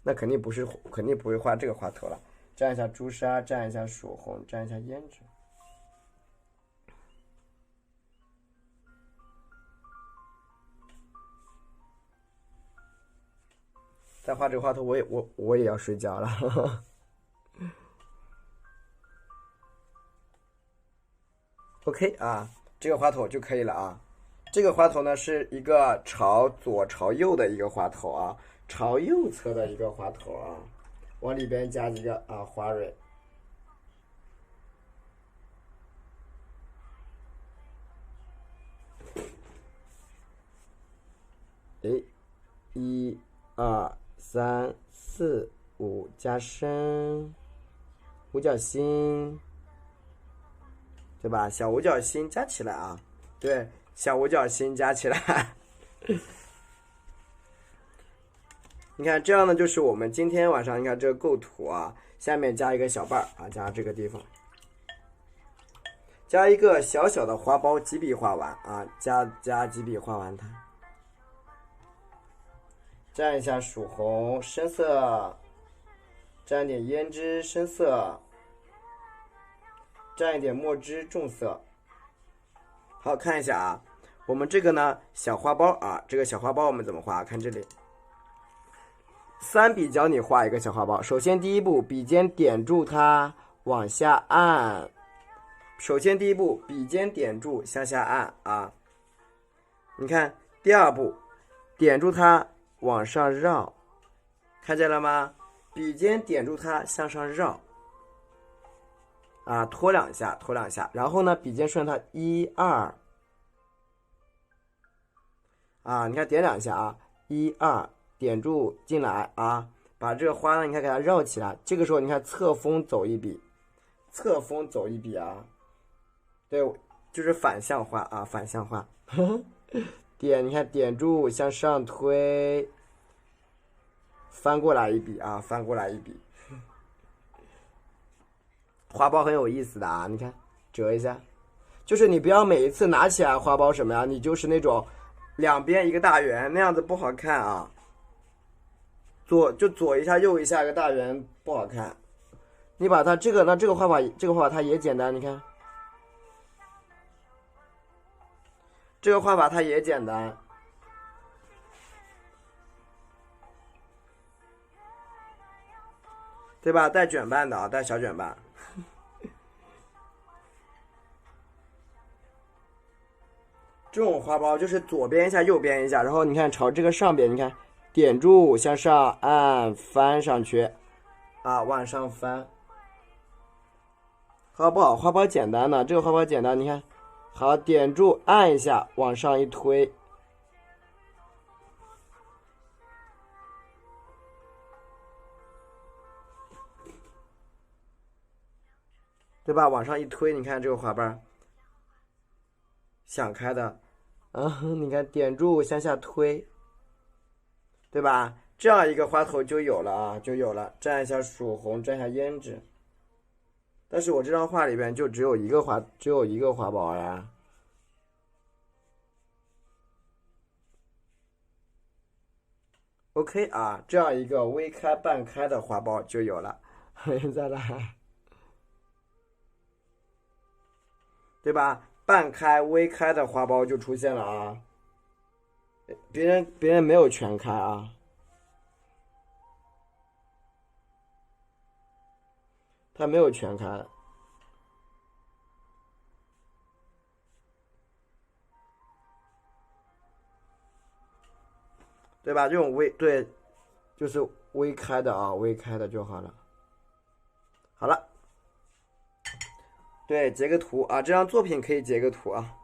A: 那肯定不会画这个花头了。蘸一下朱砂，蘸一下曙红，蘸一下胭脂。再画这个花头，我也要睡觉了。呵呵。OK 啊，这个花头就可以了啊。这个花头呢是一个朝左朝右的一个花头啊，朝右侧的一个花头啊，往里边加几个啊花蕊。哎，1、2、3、4、5，加深五角星，对吧？小五角星加起来啊，对。小五角星加起来，你看这样呢，就是我们今天晚上你看这个构图啊，下面加一个小瓣啊，加这个地方，加一个小小的花苞，几笔画完啊，加几笔画完它，蘸一下曙红深色，蘸点胭脂深色，蘸一点墨汁重色。好，看一下啊。我们这个呢，小花苞啊，这个小花苞我们怎么画？看这里，3笔教你画一个小花苞。首先第一步，笔尖点住它，往下按。首先第一步，笔尖点住，向下按啊。你看第二步，点住它，往上绕，看见了吗？笔尖点住它，向上绕。啊，拖两下，拖两下，然后呢，笔尖顺它1、2。啊，你看点两下啊，1、2，点住进来啊，把这个花呢，你看给它绕起来。这个时候你看侧锋走一笔，侧锋走一笔啊，对，就是反向画啊，反向画。点，你看点住向上推，翻过来一笔啊，翻过来一笔。花苞很有意思的啊，你看折一下，就是你不要每一次拿起来花苞什么呀，你就是那种。两边一个大圆，那样子不好看啊。左一下，右一下，一个大圆不好看。你把它这个画法，它也简单，你看，这个画法它也简单，对吧？带卷瓣的啊，带小卷瓣。这种花苞就是左边一下，右边一下，然后你看朝这个上边，你看点住向上按，翻上去，啊，往上翻。好不好？花苞简单的，这个花苞简单，你看，好，点住按一下，往上一推，对吧？往上一推，你看这个花瓣。想开的，你看点住向下推，对吧？这样一个花头就有了啊，就有了。蘸一下曙红，蘸一下胭脂。但是我这张画里边就只有一个花苞呀。OK 啊，这样一个微开半开的花苞就有了。再来，对吧？半开、微开的花苞就出现了啊，别人没有全开啊，它没有全开，对吧？这种对，就是微开的啊，微开的就好了。好了。对，截个图啊，这张作品可以截个图啊。